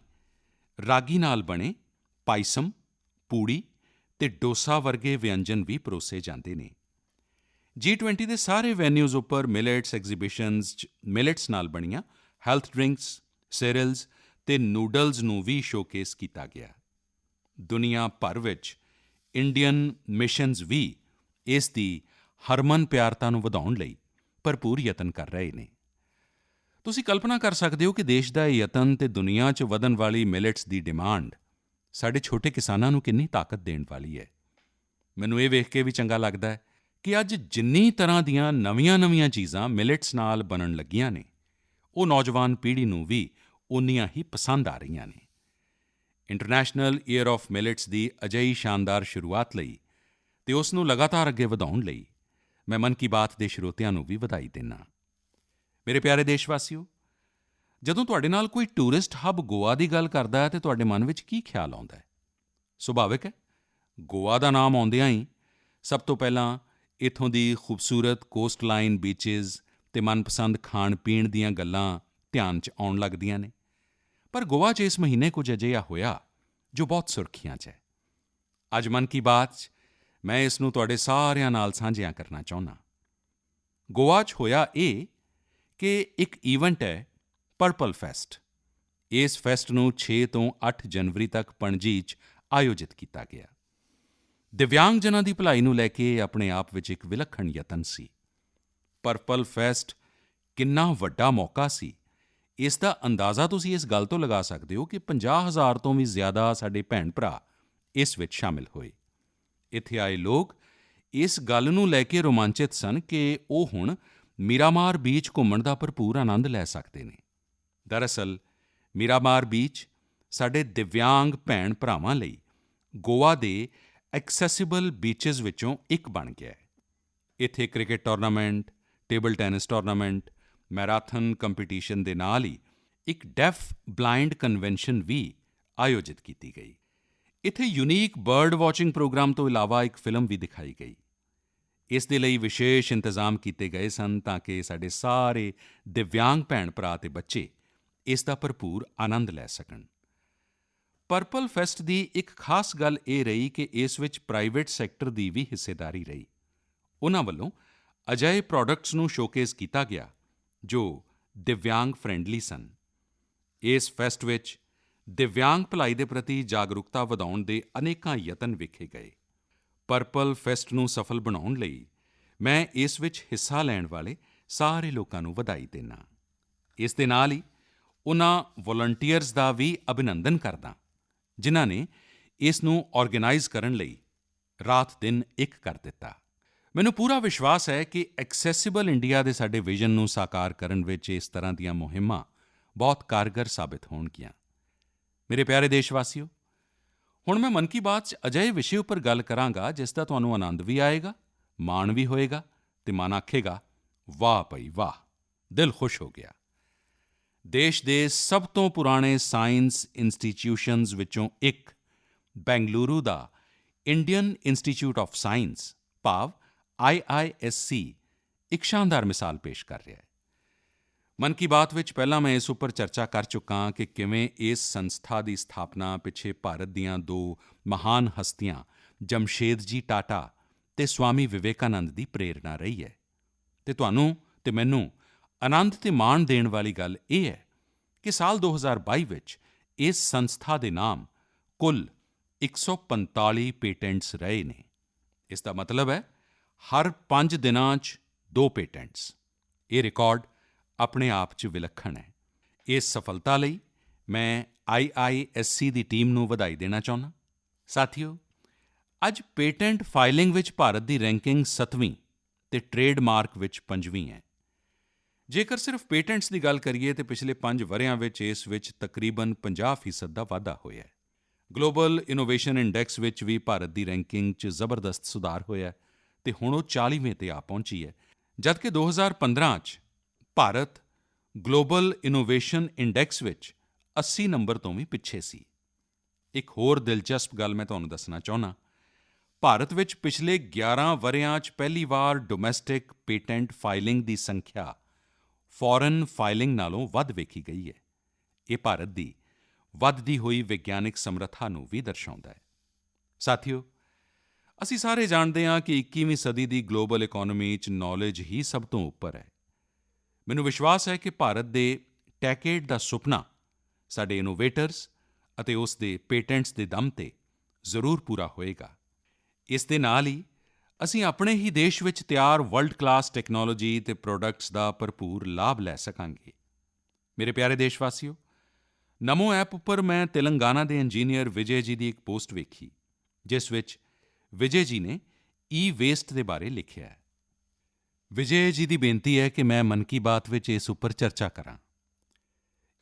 ਰਾਗੀ ਨਾਲ ਬਣੇ ਪਾਇਸਮ, ਪੂੜੀ ਅਤੇ ਡੋਸਾ ਵਰਗੇ ਵਿਅੰਜਨ ਵੀ ਪਰੋਸੇ ਜਾਂਦੇ ਨੇ। G20 ਦੇ ਸਾਰੇ ਵੈਨਿਊਜ਼ ਉੱਪਰ ਮਿਲੇਟਸ ਐਗਜ਼ੀਬਿਸ਼ਨਜ਼ 'ਚ ਮਿਲੇਟਸ ਨਾਲ ਬਣੀਆਂ ਹੈਲਥ ਡਰਿੰਕਸ, ਸੀਰੀਅਲਜ਼ ਅਤੇ ਨੂਡਲਜ਼ ਨੂੰ ਵੀ ਸ਼ੋਕੇਸ ਕੀਤਾ ਗਿਆ। ਦੁਨੀਆ ਭਰ ਵਿੱਚ ਇੰਡੀਅਨ ਮਿਸ਼ਨਜ਼ ਵੀ ਇਸ ਦੀ ਹਰਮਨ-ਪਿਆਰਤਾ ਨੂੰ ਵਧਾਉਣ ਲਈ ਭਰਪੂਰ ਯਤਨ ਕਰ ਰਹੇ ਨੇ। ਤੁਸੀਂ ਕਲਪਨਾ ਕਰ ਸਕਦੇ ਹੋ ਕਿ ਦੇਸ਼ ਦਾ ਇਹ ਯਤਨ ਅਤੇ ਦੁਨੀਆ 'ਚ ਵਧਣ ਵਾਲੀ ਮਿਲੇਟਸ ਦੀ ਡਿਮਾਂਡ ਸਾਡੇ ਛੋਟੇ ਕਿਸਾਨਾਂ ਨੂੰ ਕਿੰਨੀ ਤਾਕਤ ਦੇਣ ਵਾਲੀ ਹੈ। ਮੈਨੂੰ ਇਹ ਵੇਖ ਕੇ ਵੀ ਚੰਗਾ ਲੱਗਦਾ ਹੈ ਕਿ ਅੱਜ ਜਿੰਨੀ ਤਰ੍ਹਾਂ ਦੀਆਂ ਨਵੀਆਂ-ਨਵੀਆਂ ਚੀਜ਼ਾਂ ਮਿਲੇਟਸ ਨਾਲ ਬਣਨ ਲੱਗੀਆਂ ਨੇ, ਉਹ ਨੌਜਵਾਨ ਪੀੜ੍ਹੀ ਨੂੰ ਵੀ ਓਨੀਆਂ ਹੀ ਪਸੰਦ ਆ ਰਹੀਆਂ ਨੇ। ਇੰਟਰਨੈਸ਼ਨਲ ਈਅਰ ਆਫ ਮਿਲੇਟਸ ਦੀ ਅਜਿਹੀ ਸ਼ਾਨਦਾਰ ਸ਼ੁਰੂਆਤ ਲਈ ਅਤੇ ਉਸ ਨੂੰ ਲਗਾਤਾਰ ਅੱਗੇ ਵਧਾਉਣ ਲਈ ਮੈਂ ਮਨ ਕੀ ਬਾਤ ਦੇ ਸਰੋਤਿਆਂ ਨੂੰ ਵੀ ਵਧਾਈ ਦਿੰਦਾ। ਮੇਰੇ ਪਿਆਰੇ ਦੇਸ਼ਵਾਸੀਓ, ਜਦੋਂ ਤੁਹਾਡੇ ਨਾਲ ਕੋਈ ਟੂਰਿਸਟ ਹੱਬ ਗੋਆ ਦੀ ਗੱਲ ਕਰਦਾ ਹੈ ਤਾਂ ਤੁਹਾਡੇ ਮਨ ਵਿੱਚ ਕੀ ਖਿਆਲ ਆਉਂਦਾ ਹੈ? ਸੁਭਾਵਿਕ ਹੈ, ਗੋਆ ਦਾ ਨਾਮ ਆਉਂਦਿਆਂ ਹੀ ਸਭ ਤੋਂ ਪਹਿਲਾਂ ਇੱਥੋਂ ਦੀ ਖੂਬਸੂਰਤ ਕੋਸਟਲਾਈਨ ਬੀਚਿਸ ਅਤੇ ਮਨਪਸੰਦ ਖਾਣ-ਪੀਣ ਦੀਆਂ ਗੱਲਾਂ ਧਿਆਨ 'ਚ ਆਉਣ ਲੱਗਦੀਆਂ ਨੇ। ਪਰ ਗੋਆ 'ਚ ਇਸ ਮਹੀਨੇ ਕੁਝ ਅਜਿਹਾ ਹੋਇਆ ਜੋ ਬਹੁਤ ਸੁਰਖੀਆਂ 'ਚ ਹੈ। ਅੱਜ ਮਨ ਕੀ ਬਾਤ 'ਚ ਮੈਂ ਇਸ ਨੂੰ ਤੁਹਾਡੇ ਸਾਰਿਆਂ ਨਾਲ ਸਾਂਝਿਆ ਕਰਨਾ ਚਾਹੁੰਦਾ। ਗੋਆ 'ਚ ਹੋਇਆ ਇਹ ਕਿ ਇੱਕ ਈਵੈਂਟ ਹੈ ਪਰਪਲ ਫੈਸਟ। ਇਸ ਫੈਸਟ ਨੂੰ 6 ਤੋਂ 8 ਜਨਵਰੀ ਤੱਕ ਪਣਜੀ 'ਚ ਆਯੋਜਿਤ ਕੀਤਾ ਗਿਆ। ਦਿਵਿਆਂਗਜਨਾਂ ਦੀ ਭਲਾਈ ਨੂੰ ਲੈ ਕੇ ਆਪਣੇ ਆਪ ਵਿੱਚ ਇੱਕ ਵਿਲੱਖਣ ਯਤਨ ਸੀ। ਪਰਪਲ ਫੈਸਟ ਕਿੰਨਾ ਵੱਡਾ ਮੌਕਾ ਸੀ, ਇਸ ਦਾ ਅੰਦਾਜ਼ਾ ਤੁਸੀਂ ਇਸ ਗੱਲ ਤੋਂ ਲਗਾ ਸਕਦੇ ਹੋ ਕਿ 50,000 ਤੋਂ ਵੀ ਜ਼ਿਆਦਾ ਸਾਡੇ ਭੈਣ-ਭਰਾ ਇਸ ਵਿੱਚ ਸ਼ਾਮਿਲ ਹੋਏ। ਇੱਥੇ ਆਏ ਲੋਕ ਇਸ ਗੱਲ ਨੂੰ ਲੈ ਕੇ ਰੋਮਾਂਚਿਤ ਸਨ ਕਿ ਉਹ ਹੁਣ ਮੀਰਾਮਾਰ ਬੀਚ ਘੁੰਮਣ ਦਾ ਭਰਪੂਰ ਆਨੰਦ ਲੈ ਸਕਦੇ ਨੇ। ਦਰਅਸਲ ਮੀਰਾਮਾਰ ਬੀਚ ਸਾਡੇ ਦਿਵਿਆਂਗ ਭੈਣ-ਭਰਾਵਾਂ ਲਈ ਗੋਆ ਦੇ ਐਕਸੈਸਿਬਲ ਬੀਚਿਸ ਵਿੱਚੋਂ ਇੱਕ ਬਣ ਗਿਆ ਹੈ। ਇੱਥੇ cricket tournament, table tennis tournament, marathon competition ਦੇ ਨਾਲ ਹੀ ਇੱਕ ਡੈਫ ਬਲਾਈਂਡ ਕਨਵੈਨਸ਼ਨ ਵੀ ਆਯੋਜਿਤ ਕੀਤੀ ਗਈ। ਇੱਥੇ ਯੂਨੀਕ ਬਰਡ ਵਾਚਿੰਗ ਪ੍ਰੋਗਰਾਮ ਤੋਂ ਇਲਾਵਾ ਇੱਕ ਫਿਲਮ ਵੀ ਦਿਖਾਈ ਗਈ। ਇਸ ਦੇ ਲਈ ਵਿਸ਼ੇਸ਼ ਇੰਤਜ਼ਾਮ ਕੀਤੇ ਗਏ ਸਨ ਤਾਂ ਕਿ ਸਾਡੇ ਸਾਰੇ ਦਿਵਿਆਂਗ ਭੈਣ-ਭਰਾ ਅਤੇ ਬੱਚੇ ਇਸ ਦਾ ਭਰਪੂਰ ਆਨੰਦ ਲੈ ਸਕਣ। ਪਰਪਲ ਫੈਸਟ ਦੀ ਇੱਕ ਖਾਸ ਗੱਲ ਇਹ ਰਹੀ ਕਿ ਇਸ ਵਿੱਚ ਪ੍ਰਾਈਵੇਟ ਸੈਕਟਰ ਦੀ ਵੀ ਹਿੱਸੇਦਾਰੀ ਰਹੀ। ਉਨ੍ਹਾਂ ਵੱਲੋਂ ਅਜਿਹੇ ਪ੍ਰੋਡਕਟਸ ਨੂੰ ਸ਼ੋਕੇਸ ਕੀਤਾ ਗਿਆ ਜੋ ਦਿਵਿਆਂਗ ਫ੍ਰੈਂਡਲੀ ਸਨ। ਇਸ ਫੈਸਟ ਵਿੱਚ ਦਿਵਿਆਂਗ ਭਲਾਈ ਦੇ ਪ੍ਰਤੀ ਜਾਗਰੂਕਤਾ ਵਧਾਉਣ ਦੇ ਅਨੇਕਾਂ ਯਤਨ ਵੇਖੇ ਗਏ। ਪਰਪਲ ਫੈਸਟ ਨੂੰ ਸਫਲ ਬਣਾਉਣ ਲਈ ਮੈਂ ਇਸ ਵਿੱਚ ਹਿੱਸਾ ਲੈਣ ਵਾਲੇ ਸਾਰੇ ਲੋਕਾਂ ਨੂੰ ਵਧਾਈ ਦਿੰਦਾ। ਇਸ ਦੇ ਨਾਲ ਹੀ ਉਨ੍ਹਾਂ ਵਾਲੰਟੀਅਰਜ਼ ਦਾ ਵੀ ਅਭਿਨੰਦਨ ਕਰਦਾ ਜਿਨ੍ਹਾਂ ਨੇ ਇਸ ਨੂੰ ਆਰਗੇਨਾਈਜ਼ ਕਰਨ ਲਈ ਰਾਤ-ਦਿਨ ਇੱਕ ਕਰ ਦਿੱਤਾ। ਮੈਨੂੰ ਪੂਰਾ ਵਿਸ਼ਵਾਸ ਹੈ ਕਿ ਐਕਸੈਸਿਬਲ ਇੰਡੀਆ ਦੇ ਸਾਡੇ ਵਿਜ਼ਨ ਨੂੰ ਸਾਕਾਰ ਕਰਨ ਵਿੱਚ ਇਸ ਤਰ੍ਹਾਂ ਦੀਆਂ ਮੁਹਿੰਮਾਂ ਬਹੁਤ ਕਾਰਗਰ ਸਾਬਿਤ ਹੋਣਗੀਆਂ। ਮੇਰੇ ਪਿਆਰੇ ਦੇਸ਼ਵਾਸੀਓ, ਹੁਣ ਮੈਂ ਮਨ ਕੀ ਬਾਤ 'ਚ ਅਜਿਹੇ ਵਿਸ਼ੇ ਉੱਪਰ ਗੱਲ ਕਰਾਂਗਾ ਜਿਸ ਦਾ ਤੁਹਾਨੂੰ ਆਨੰਦ ਵੀ ਆਏਗਾ, ਮਾਣ ਵੀ ਹੋਏਗਾ ਅਤੇ ਮਨ ਆਖੇਗਾ, ਵਾਹ ਭਈ ਵਾਹ, ਦਿਲ ਖੁਸ਼ ਹੋ ਗਿਆ। ਦੇਸ਼ ਦੇ ਸਭ ਤੋਂ ਪੁਰਾਣੇ ਸਾਇੰਸ ਇੰਸਟੀਟਿਊਸ਼ਨਜ਼ ਵਿੱਚੋਂ ਇੱਕ ਬੈਂਗਲੁਰੂ ਦਾ ਇੰਡੀਅਨ ਇੰਸਟੀਚਿਊਟ ਆਫ ਸਾਇੰਸ ਭਾਵ IISc ਇੱਕ ਸ਼ਾਨਦਾਰ ਮਿਸਾਲ ਪੇਸ਼ ਕਰ ਰਿਹਾ ਹੈ। ਮਨ ਕੀ ਬਾਤ ਵਿੱਚ ਪਹਿਲਾਂ ਮੈਂ ਇਸ ਉੱਪਰ ਚਰਚਾ ਕਰ ਚੁੱਕਾ ਹਾਂ ਕਿ ਕਿਵੇਂ ਇਸ ਸੰਸਥਾ ਦੀ ਸਥਾਪਨਾ ਪਿੱਛੇ ਭਾਰਤ ਦੀਆਂ ਦੋ ਮਹਾਨ ਹਸਤੀਆਂ ਜਮਸ਼ੇਦ ਜੀ ਟਾਟਾ ਅਤੇ ਸਵਾਮੀ ਵਿਵੇਕਾਨੰਦ ਦੀ ਪ੍ਰੇਰਣਾ ਰਹੀ ਹੈ ਅਤੇ ਤੁਹਾਨੂੰ ਅਤੇ ਮੈਨੂੰ ਆਨੰਦ ਅਤੇ ਮਾਣ ਦੇਣ ਵਾਲੀ ਗੱਲ ਇਹ ਹੈ ਕਿ ਸਾਲ 2022 ਵਿੱਚ ਇਸ ਸੰਸਥਾ ਦੇ ਨਾਮ ਕੁੱਲ 145 ਪੇਟੈਂਟਸ ਰਹੇ ਨੇ। ਇਸ ਦਾ ਮਤਲਬ ਹੈ ਹਰ 5 ਦਿਨਾਂ 'ਚ 2 ਪੇਟੈਂਟਸ। ਇਹ ਰਿਕਾਰਡ ਆਪਣੇ ਆਪ 'ਚ ਵਿਲੱਖਣ ਹੈ। ਇਸ ਸਫਲਤਾ ਲਈ ਮੈਂ IISc ਦੀ ਟੀਮ ਨੂੰ ਵਧਾਈ ਦੇਣਾ ਚਾਹੁੰਦਾ। ਸਾਥੀਓ, ਅੱਜ ਪੇਟੈਂਟ ਫਾਈਲਿੰਗ ਵਿੱਚ ਭਾਰਤ ਦੀ ਰੈਂਕਿੰਗ 7ਵੀਂ ਅਤੇ ਟ੍ਰੇਡਮਾਰਕ ਵਿੱਚ 5ਵੀਂ ਹੈ। ਜੇਕਰ ਸਿਰਫ ਪੇਟੈਂਟਸ ਦੀ ਗੱਲ ਕਰੀਏ ਤਾਂ ਪਿਛਲੇ 5 ਵਰ੍ਹਿਆਂ ਵਿੱਚ ਇਸ ਵਿੱਚ ਤਕਰੀਬਨ 50% ਦਾ ਵਾਧਾ ਹੋਇਆ ਹੈ। ਗਲੋਬਲ ਇਨੋਵੇਸ਼ਨ ਇੰਡੈਕਸ ਵਿੱਚ ਵੀ ਭਾਰਤ ਦੀ ਰੈਂਕਿੰਗ 'ਚ ਜ਼ਬਰਦਸਤ ਸੁਧਾਰ ਹੋਇਆ ਹੈ ਅਤੇ ਹੁਣ ਉਹ 40ਵੇਂ 'ਤੇ ਆ ਪਹੁੰਚੀ ਹੈ, ਜਦਕਿ 2015 'ਚ ਭਾਰਤ ਗਲੋਬਲ ਇਨੋਵੇਸ਼ਨ ਇੰਡੈਕਸ ਵਿੱਚ 80 ਨੰਬਰ ਤੋਂ ਵੀ ਪਿੱਛੇ ਸੀ। ਇੱਕ ਹੋਰ ਦਿਲਚਸਪ ਗੱਲ ਮੈਂ ਤੁਹਾਨੂੰ ਦੱਸਣਾ ਚਾਹੁੰਦਾ। ਭਾਰਤ ਵਿੱਚ ਪਿਛਲੇ 11 ਵਰ੍ਹਿਆਂ 'ਚ ਪਹਿਲੀ ਵਾਰ ਡੋਮੈਸਟਿਕ ਪੇਟੈਂਟ ਫਾਈਲਿੰਗ ਦੀ ਸੰਖਿਆ ਫੋਰਨ ਫਾਈਲਿੰਗ ਨਾਲੋਂ ਵੱਧ ਵੇਖੀ ਗਈ ਹੈ। ਇਹ ਭਾਰਤ ਦੀ ਵੱਧਦੀ ਹੋਈ ਵਿਗਿਆਨਕ ਸਮਰੱਥਾ ਨੂੰ ਵੀ ਦਰਸਾਉਂਦਾ ਹੈ। ਸਾਥੀਓ, ਅਸੀਂ ਸਾਰੇ ਜਾਣਦੇ ਹਾਂ ਕਿ 21ਵੀਂ ਸਦੀ ਦੀ ਗਲੋਬਲ ਇਕੋਨਮੀ 'ਚ ਨੌਲੇਜ ਹੀ ਸਭ ਤੋਂ ਉੱਪਰ ਹੈ। ਮੈਨੂੰ ਵਿਸ਼ਵਾਸ ਹੈ ਕਿ ਭਾਰਤ ਦੇ ਟੈਕੇਡ ਦਾ ਸੁਪਨਾ ਸਾਡੇ ਇਨੋਵੇਟਰਸ ਅਤੇ ਉਸ ਦੇ ਪੇਟੈਂਟਸ ਦੇ ਦਮ 'ਤੇ ਜ਼ਰੂਰ ਪੂਰਾ ਹੋਏਗਾ। ਇਸ ਦੇ ਨਾਲ ਹੀ ਅਸੀਂ ਆਪਣੇ ਹੀ ਦੇਸ਼ ਵਿੱਚ ਤਿਆਰ ਵਰਲਡ ਕਲਾਸ ਟੈਕਨੋਲੋਜੀ ਅਤੇ ਪ੍ਰੋਡਕਟਸ ਦਾ ਭਰਪੂਰ ਲਾਭ ਲੈ ਸਕਾਂਗੇ। ਮੇਰੇ ਪਿਆਰੇ ਦੇਸ਼ਵਾਸੀਓ, ਨਮੋ ਐਪ ਉੱਪਰ ਮੈਂ ਤੇਲੰਗਾਨਾ ਦੇ ਇੰਜੀਨੀਅਰ ਵਿਜੇ ਜੀ ਦੀ ਇੱਕ ਪੋਸਟ ਵੇਖੀ ਜਿਸ ਵਿੱਚ ਵਿਜੇ ਜੀ ਨੇ ਈ-ਵੇਸਟ ਦੇ ਬਾਰੇ ਲਿਖਿਆ ਹੈ। ਵਿਜੇ ਜੀ ਦੀ ਬੇਨਤੀ ਹੈ ਕਿ ਮੈਂ ਮਨ ਕੀ ਬਾਤ ਵਿੱਚ ਇਸ ਉੱਪਰ ਚਰਚਾ ਕਰਾਂ।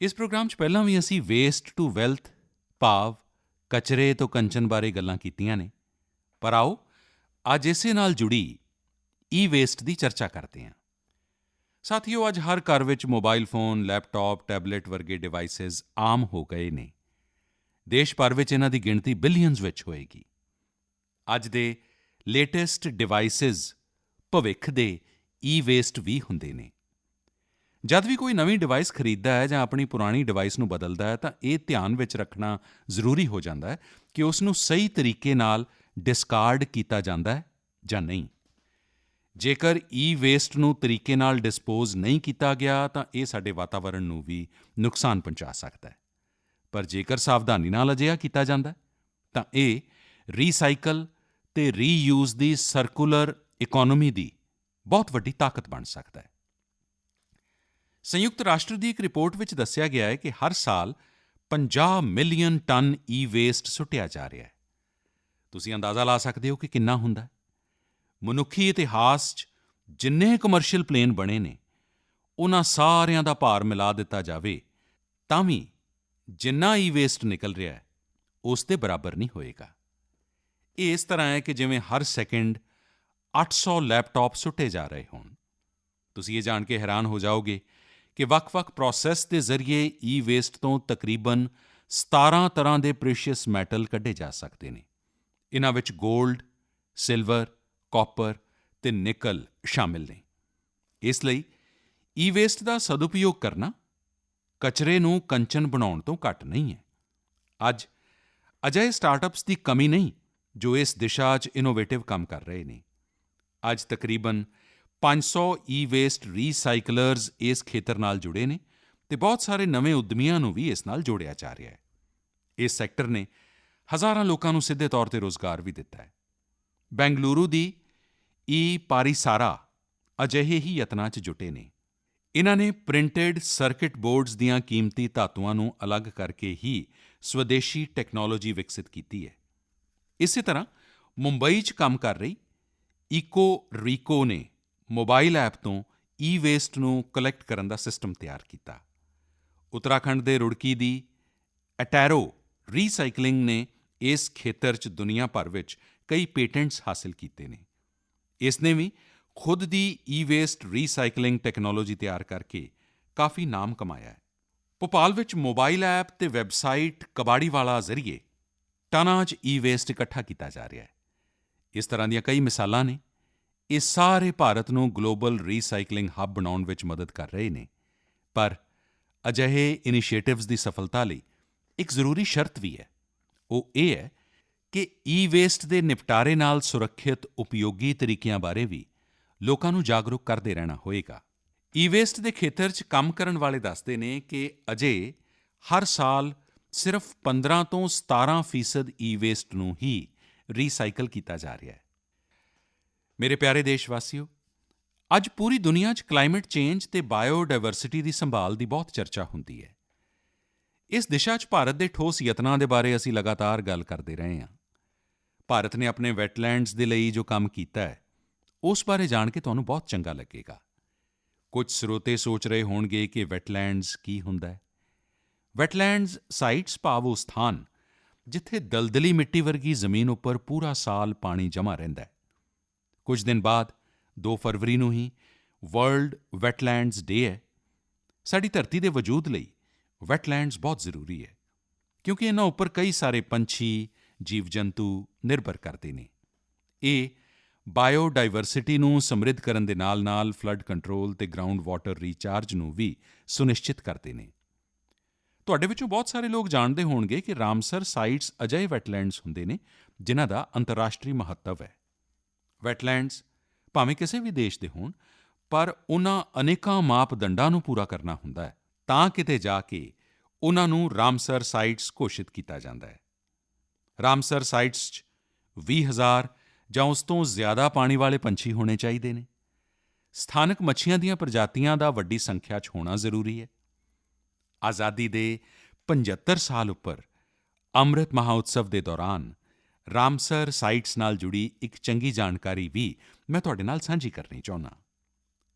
ਇਸ ਪ੍ਰੋਗਰਾਮ 'ਚ ਪਹਿਲਾਂ ਵੀ ਅਸੀਂ ਵੇਸਟ ਟੂ ਵੈਲਥ ਭਾਵ ਕਚਰੇ ਤੋਂ ਕੰਚਨ ਬਾਰੇ ਗੱਲਾਂ ਕੀਤੀਆਂ ਨੇ, ਪਰ ਆਓ ਅੱਜ ਇਸੇ ਨਾਲ ਜੁੜੀ ਈ-ਵੇਸਟ ਦੀ ਚਰਚਾ ਕਰਦੇ ਹਾਂ। ਸਾਥੀਓ, ਅੱਜ ਹਰ ਘਰ ਵਿੱਚ ਮੋਬਾਈਲ ਫੋਨ, ਲੈਪਟਾਪ, ਟੈਬਲੇਟ ਵਰਗੇ ਡਿਵਾਈਸਿਸ ਆਮ ਹੋ ਗਏ ਨੇ। ਦੇਸ਼ ਭਰ ਵਿੱਚ ਇਹਨਾਂ ਦੀ ਗਿਣਤੀ ਬਿਲੀਅਨਜ਼ ਵਿੱਚ ਹੋਏਗੀ। ਅੱਜ ਦੇ ਲੇਟੈਸਟ ਡਿਵਾਈਸਿਸ ਭਵਿੱਖ ਦੇ ਈ-ਵੇਸਟ ਵੀ ਹੁੰਦੇ ਨੇ। ਜਦ ਵੀ ਕੋਈ ਨਵੀਂ ਡਿਵਾਈਸ ਖਰੀਦਦਾ ਹੈ ਜਾਂ ਆਪਣੀ ਪੁਰਾਣੀ ਡਿਵਾਈਸ ਨੂੰ ਬਦਲਦਾ ਹੈ ਤਾਂ ਇਹ ਧਿਆਨ ਵਿੱਚ ਰੱਖਣਾ ਜ਼ਰੂਰੀ ਹੋ ਜਾਂਦਾ ਹੈ ਕਿ ਉਸ ਨੂੰ ਸਹੀ ਤਰੀਕੇ ਨਾਲ ਡਿਸਕਾਰਡ ਕੀਤਾ ਜਾਂਦਾ ਹੈ ਜਾਂ ਨਹੀਂ। ਜੇਕਰ ਈ-ਵੇਸਟ ਨੂੰ ਤਰੀਕੇ ਨਾਲ ਡਿਸਪੋਜ਼ ਨਹੀਂ ਕੀਤਾ ਗਿਆ ਤਾਂ ਇਹ ਸਾਡੇ ਵਾਤਾਵਰਣ ਨੂੰ ਵੀ ਨੁਕਸਾਨ ਪਹੁੰਚਾ ਸਕਦਾ ਹੈ, ਪਰ ਜੇਕਰ ਸਾਵਧਾਨੀ ਨਾਲ ਅਜਿਹਾ ਕੀਤਾ ਜਾਂਦਾ ਤਾਂ ਇਹ ਰੀਸਾਈਕਲ ਅਤੇ ਰੀਯੂਜ਼ ਦੀ ਸਰਕੂਲਰ ਇਕੋਨੋਮੀ ਦੀ ਬਹੁਤ ਵੱਡੀ ਤਾਕਤ ਬਣ ਸਕਦਾ ਹੈ। ਸੰਯੁਕਤ ਰਾਸ਼ਟਰ ਦੀ ਇੱਕ ਰਿਪੋਰਟ ਵਿੱਚ ਦੱਸਿਆ ਗਿਆ ਹੈ ਕਿ ਹਰ ਸਾਲ 50 ਮਿਲੀਅਨ ਟਨ ਈ-ਵੇਸਟ ਸੁੱਟਿਆ ਜਾ ਰਿਹਾ ਹੈ। ਤੁਸੀਂ ਅੰਦਾਜ਼ਾ ਲਾ ਸਕਦੇ ਹੋ ਕਿ ਕਿੰਨਾ ਹੁੰਦਾ ਹੈ। ਮਨੁੱਖੀ ਇਤਿਹਾਸ 'ਚ ਜਿੰਨੇ ਕਮਰਸ਼ੀਅਲ ਪਲੇਨ ਬਣੇ ਨੇ, ਉਹਨਾਂ ਸਾਰਿਆਂ ਦਾ ਭਾਰ ਮਿਲਾ ਦਿੱਤਾ ਜਾਵੇ ਤਾਂ ਵੀ ਜਿੰਨਾ ਈ-ਵੇਸਟ ਨਿਕਲ ਰਿਹਾ ਹੈ ਉਸ ਦੇ ਬਰਾਬਰ ਨਹੀਂ ਹੋਏਗਾ। ਇਹ ਇਸ ਤਰ੍ਹਾਂ ਹੈ ਕਿ ਜਿਵੇਂ ਹਰ ਸੈਕਿੰਡ 800 ਲੈਪਟਾਪ ਸੁੱਟੇ ਜਾ ਰਹੇ ਹੋਣ। ਤੁਸੀਂ ਇਹ ਜਾਣ ਕੇ ਹੈਰਾਨ ਹੋ ਜਾਓਗੇ ਕਿ ਵੱਖ-ਵੱਖ ਪ੍ਰੋਸੈਸ ਦੇ ਜ਼ਰੀਏ ਈ-ਵੇਸਟ ਤੋਂ ਤਕਰੀਬਨ 17 ਤਰ੍ਹਾਂ ਦੇ ਪ੍ਰੈਸ਼ੀਅਸ ਮੈਟਲ ਕੱਢੇ ਜਾ ਸਕਦੇ ਨੇ। ਇਨ੍ਹਾਂ ਵਿੱਚ ਗੋਲਡ, ਸਿਲਵਰ, ਕਾਪਰ ਅਤੇ ਨਿਕਲ ਸ਼ਾਮਿਲ ਨੇ। ਇਸ ਲਈ ਈ-ਵੇਸਟ ਦਾ ਸਦਉਪਯੋਗ ਕਰਨਾ ਕਚਰੇ ਨੂੰ ਕੰਚਨ ਬਣਾਉਣ ਤੋਂ ਘੱਟ ਨਹੀਂ ਹੈ। ਅੱਜ ਅਜਿਹੇ ਸਟਾਰਟਅਪਸ ਦੀ ਕਮੀ ਨਹੀਂ ਜੋ ਇਸ ਦਿਸ਼ਾ 'ਚ ਇਨੋਵੇਟਿਵ ਕੰਮ ਕਰ ਰਹੇ ਨੇ। ਅੱਜ ਤਕਰੀਬਨ 500 ਈ-ਵੇਸਟ ਰੀਸਾਈਕਲਰਜ਼ ਇਸ ਖੇਤਰ ਨਾਲ ਜੁੜੇ ਨੇ ਅਤੇ ਬਹੁਤ ਸਾਰੇ ਨਵੇਂ ਉੱਦਮੀਆਂ ਨੂੰ ਵੀ ਇਸ ਨਾਲ ਜੋੜਿਆ ਜਾ ਰਿਹਾ ਹੈ। ਇਸ ਸੈਕਟਰ ਨੇ ਹਜ਼ਾਰਾਂ ਲੋਕਾਂ ਨੂੰ ਸਿੱਧੇ ਤੌਰ 'ਤੇ ਰੋਜ਼ਗਾਰ ਵੀ ਦਿੱਤਾ ਹੈ। ਬੈਂਗਲੁਰੂ ਦੀ ਈ-ਪਾਰੀਸਾਰਾ ਅਜਿਹੇ ਹੀ ਯਤਨਾਂ 'ਚ ਜੁਟੇ ਨੇ। ਇਨ੍ਹਾਂ ਨੇ ਪ੍ਰਿੰਟਡ ਸਰਕਿਟ ਬੋਰਡਜ਼ ਦੀਆਂ ਕੀਮਤੀ ਧਾਤੂਆਂ ਨੂੰ ਅਲੱਗ ਕਰਕੇ ਹੀ ਸਵਦੇਸ਼ੀ ਟੈਕਨੋਲੋਜੀ ਵਿਕਸਿਤ ਕੀਤੀ ਹੈ। ਇਸੇ ਤਰ੍ਹਾਂ ਮੁੰਬਈ 'ਚ ਕੰਮ ਕਰ ਰਹੀ ਈਕੋਰੀਕੋ ਨੇ ਮੋਬਾਈਲ ਐਪ ਤੋਂ ਈ-ਵੇਸਟ ਨੂੰ ਕਲੈਕਟ ਕਰਨ ਦਾ ਸਿਸਟਮ ਤਿਆਰ ਕੀਤਾ। ਉੱਤਰਾਖੰਡ ਦੇ ਰੁੜਕੀ ਦੀ ਐਟੈਰੋ ਰੀਸਾਈਕਲਿੰਗ ਨੇ ਇਸ ਖੇਤਰ 'ਚ ਦੁਨੀਆ ਭਰ ਵਿੱਚ ਕਈ ਪੇਟੈਂਟਸ ਹਾਸਿਲ ਕੀਤੇ ਨੇ। ਇਸ ਨੇ ਵੀ ਖੁਦ ਦੀ ਈ-ਵੇਸਟ ਰੀਸਾਈਕਲਿੰਗ ਟੈਕਨੋਲੋਜੀ ਤਿਆਰ ਕਰਕੇ ਕਾਫੀ ਨਾਮ ਕਮਾਇਆ ਹੈ। ਭੋਪਾਲ ਵਿੱਚ ਮੋਬਾਈਲ ਐਪ ਅਤੇ ਵੈੱਬਸਾਈਟ ਕਬਾੜੀਵਾਲਾ ਜ਼ਰੀਏ ਟਨਾਂ 'ਚ ਈ-ਵੇਸਟ ਇਕੱਠਾ ਕੀਤਾ ਜਾ ਰਿਹਾ ਹੈ। ਇਸ ਤਰ੍ਹਾਂ ਦੀਆਂ ਕਈ ਮਿਸਾਲਾਂ ਨੇ। ਇਹ ਸਾਰੇ ਭਾਰਤ ਨੂੰ ਗਲੋਬਲ ਰੀਸਾਈਕਲਿੰਗ ਹੱਬ ਬਣਾਉਣ ਵਿੱਚ ਮਦਦ ਕਰ ਰਹੇ ਨੇ। ਪਰ ਅਜਿਹੇ ਇਨੀਸ਼ੀਏਟਿਵਜ਼ ਦੀ ਸਫਲਤਾ ਲਈ ਇੱਕ ਜ਼ਰੂਰੀ ਸ਼ਰਤ ਵੀ ਹੈ। ਉਹ ਇਹ ਹੈ ਕਿ ਈ-ਵੇਸਟ ਦੇ ਨਿਪਟਾਰੇ ਨਾਲ ਸੁਰੱਖਿਅਤ ਉਪਯੋਗੀ ਤਰੀਕਿਆਂ ਬਾਰੇ ਵੀ ਲੋਕਾਂ ਨੂੰ ਜਾਗਰੂਕ ਕਰਦੇ ਰਹਿਣਾ ਹੋਵੇਗਾ। ਈ-ਵੇਸਟ ਦੇ ਖੇਤਰ 'ਚ ਕੰਮ ਕਰਨ ਵਾਲੇ ਦੱਸਦੇ ਨੇ ਕਿ ਅਜੇ ਹਰ ਸਾਲ ਸਿਰਫ 15 ਤੋਂ 17% ਈ-ਵੇਸਟ ਨੂੰ ਹੀ ਰੀਸਾਈਕਲ ਕੀਤਾ ਜਾ ਰਿਹਾ ਹੈ। ਮੇਰੇ ਪਿਆਰੇ ਦੇਸ਼ਵਾਸੀਓ, ਅੱਜ ਪੂਰੀ ਦੁਨੀਆ 'ਚ ਕਲਾਈਮੇਟ ਚੇਂਜ ਅਤੇ ਬਾਇਓਡਾਇਵਰਸਿਟੀ ਦੀ ਸੰਭਾਲ ਦੀ ਬਹੁਤ ਚਰਚਾ ਹੁੰਦੀ ਹੈ। ਇਸ ਦਿਸ਼ਾ 'ਚ ਭਾਰਤ ਦੇ ਠੋਸ ਯਤਨਾਂ ਦੇ ਬਾਰੇ ਅਸੀਂ ਲਗਾਤਾਰ ਗੱਲ ਕਰਦੇ ਰਹੇ ਹਾਂ। ਭਾਰਤ ਨੇ ਆਪਣੇ ਵੈਟਲੈਂਡਸ ਦੇ ਲਈ ਜੋ ਕੰਮ ਕੀਤਾ ਹੈ, ਉਸ ਬਾਰੇ ਜਾਣ ਕੇ ਤੁਹਾਨੂੰ ਬਹੁਤ ਚੰਗਾ ਲੱਗੇਗਾ। ਕੁਝ ਸਰੋਤੇ ਸੋਚ ਰਹੇ ਹੋਣਗੇ ਕਿ ਵੈਟਲੈਂਡਸ ਕੀ ਹੁੰਦਾ ਹੈ। ਵੈਟਲੈਂਡਸ ਸਾਈਟਸ ਭਾਵ ਉਹ ਸਥਾਨ ਜਿੱਥੇ ਦਲਦਲੀ ਮਿੱਟੀ ਵਰਗੀ ਜ਼ਮੀਨ ਉੱਪਰ ਪੂਰਾ ਸਾਲ ਪਾਣੀ ਜਮ੍ਹਾਂ ਰਹਿੰਦਾ ਹੈ। ਕੁਝ ਦਿਨ ਬਾਅਦ 2 ਫਰਵਰੀ ਨੂੰ ਹੀ ਵਰਲਡ ਵੈਟਲੈਂਡਸ ਡੇ ਹੈ। ਸਾਡੀ ਧਰਤੀ ਦੇ ਵਜੂਦ ਲਈ ਵੈਟਲੈਂਡਸ ਬਹੁਤ ਜ਼ਰੂਰੀ ਹੈ ਕਿਉਂਕਿ ਇਨ੍ਹਾਂ ਉੱਪਰ ਕਈ ਸਾਰੇ ਪੰਛੀ, ਜੀਵ-ਜੰਤੂ ਨਿਰਭਰ ਕਰਦੇ ਨੇ। ਇਹ ਬਾਇਓਡਾਇਵਰਸਿਟੀ ਨੂੰ ਸਮਰਿੱਧ ਕਰਨ ਦੇ ਨਾਲ-ਨਾਲ ਫਲੱਡ ਕੰਟਰੋਲ ਅਤੇ ਗਰਾਊਂਡ ਵਾਟਰ ਰੀਚਾਰਜ ਨੂੰ ਵੀ ਸੁਨਿਸ਼ਚਿਤ ਕਰਦੇ ਨੇ। ਤੁਹਾਡੇ ਵਿੱਚੋਂ ਬਹੁਤ ਸਾਰੇ ਲੋਕ ਜਾਣਦੇ ਹੋਣਗੇ ਕਿ ਰਾਮਸਰ ਸਾਈਟਸ ਅਜਿਹੇ ਵੈਟਲੈਂਡਸ ਹੁੰਦੇ ਨੇ ਜਿਨ੍ਹਾਂ ਦਾ ਅੰਤਰਰਾਸ਼ਟਰੀ ਮਹੱਤਵ ਹੈ। ਵੈਟਲੈਂਡਸ ਭਾਵੇਂ ਕਿਸੇ ਵੀ ਦੇਸ਼ ਦੇ ਹੋਣ, ਪਰ ਉਨ੍ਹਾਂ ਅਨੇਕਾਂ ਮਾਪਦੰਡਾਂ ਨੂੰ ਪੂਰਾ ਕਰਨਾ ਹੁੰਦਾ ਹੈ ਤਾਂ ਕਿਤੇ ਜਾ ਕੇ ਉਨ੍ਹਾਂ ਨੂੰ ਰਾਮਸਰ ਸਾਈਟਸ ਘੋਸ਼ਿਤ ਕੀਤਾ ਜਾਂਦਾ ਹੈ। ਰਾਮਸਰ ਸਾਈਟਸ 'ਚ 20,000 ਜਾਂ ਉਸ ਤੋਂ ਜ਼ਿਆਦਾ ਪਾਣੀ ਵਾਲੇ ਪੰਛੀ ਹੋਣੇ ਚਾਹੀਦੇ ਨੇ। ਸਥਾਨਕ ਮੱਛੀਆਂ ਦੀਆਂ ਪ੍ਰਜਾਤੀਆਂ ਦਾ ਵੱਡੀ ਸੰਖਿਆ 'ਚ ਹੋਣਾ ਜ਼ਰੂਰੀ ਹੈ। ਆਜ਼ਾਦੀ ਦੇ 75 ਸਾਲ ਉੱਪਰ ਅੰਮ੍ਰਿਤ ਮਹਾਉਤਸਵ ਦੇ ਦੌਰਾਨ ਰਾਮਸਰ ਸਾਈਟਸ ਨਾਲ ਜੁੜੀ ਇੱਕ ਚੰਗੀ ਜਾਣਕਾਰੀ ਵੀ ਮੈਂ ਤੁਹਾਡੇ ਨਾਲ ਸਾਂਝੀ ਕਰਨੀ ਚਾਹੁੰਦਾ।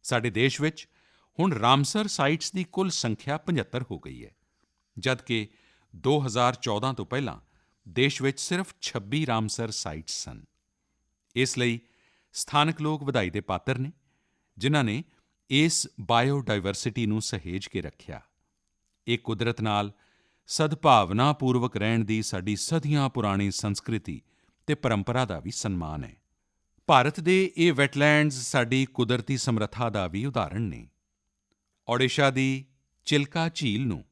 ਸਾਡੇ ਦੇਸ਼ ਵਿੱਚ ਹੁਣ ਰਾਮਸਰ ਸਾਈਟਸ ਦੀ ਕੁੱਲ ਸੰਖਿਆ 75 ਹੋ ਗਈ ਹੈ, ਜਦਕਿ 2014 ਤੋਂ ਪਹਿਲਾਂ ਦੇਸ਼ ਵਿੱਚ ਸਿਰਫ 26 ਰਾਮਸਰ ਸਾਈਟਸ ਸਨ। ਇਸ ਲਈ ਸਥਾਨਕ ਲੋਕ ਵਧਾਈ ਦੇ ਪਾਤਰ ਨੇ ਜਿਨ੍ਹਾਂ ਨੇ ਇਸ ਬਾਇਓਡਾਇਵਰਸਿਟੀ ਨੂੰ ਸਹੇਜ ਕੇ ਰੱਖਿਆ। ਇਹ ਕੁਦਰਤ ਨਾਲ ਸਦਭਾਵਨਾਪੂਰਵਕ ਰਹਿਣ ਦੀ ਸਾਡੀ ਸਦੀਆਂ ਪੁਰਾਣੀ ਸੰਸਕ੍ਰਿਤੀ ਅਤੇ ਪਰੰਪਰਾ ਦਾ ਵੀ ਸਨਮਾਨ ਹੈ। ਭਾਰਤ ਦੇ ਇਹ ਵੈਟਲੈਂਡਸ ਸਾਡੀ ਕੁਦਰਤੀ ਸਮਰੱਥਾ ਦਾ ਵੀ ਉਦਾਹਰਣ ਨੇ। ਓਡੀਸ਼ਾ ਦੀ ਚਿਲਕਾ ਝੀਲ ਨੂੰ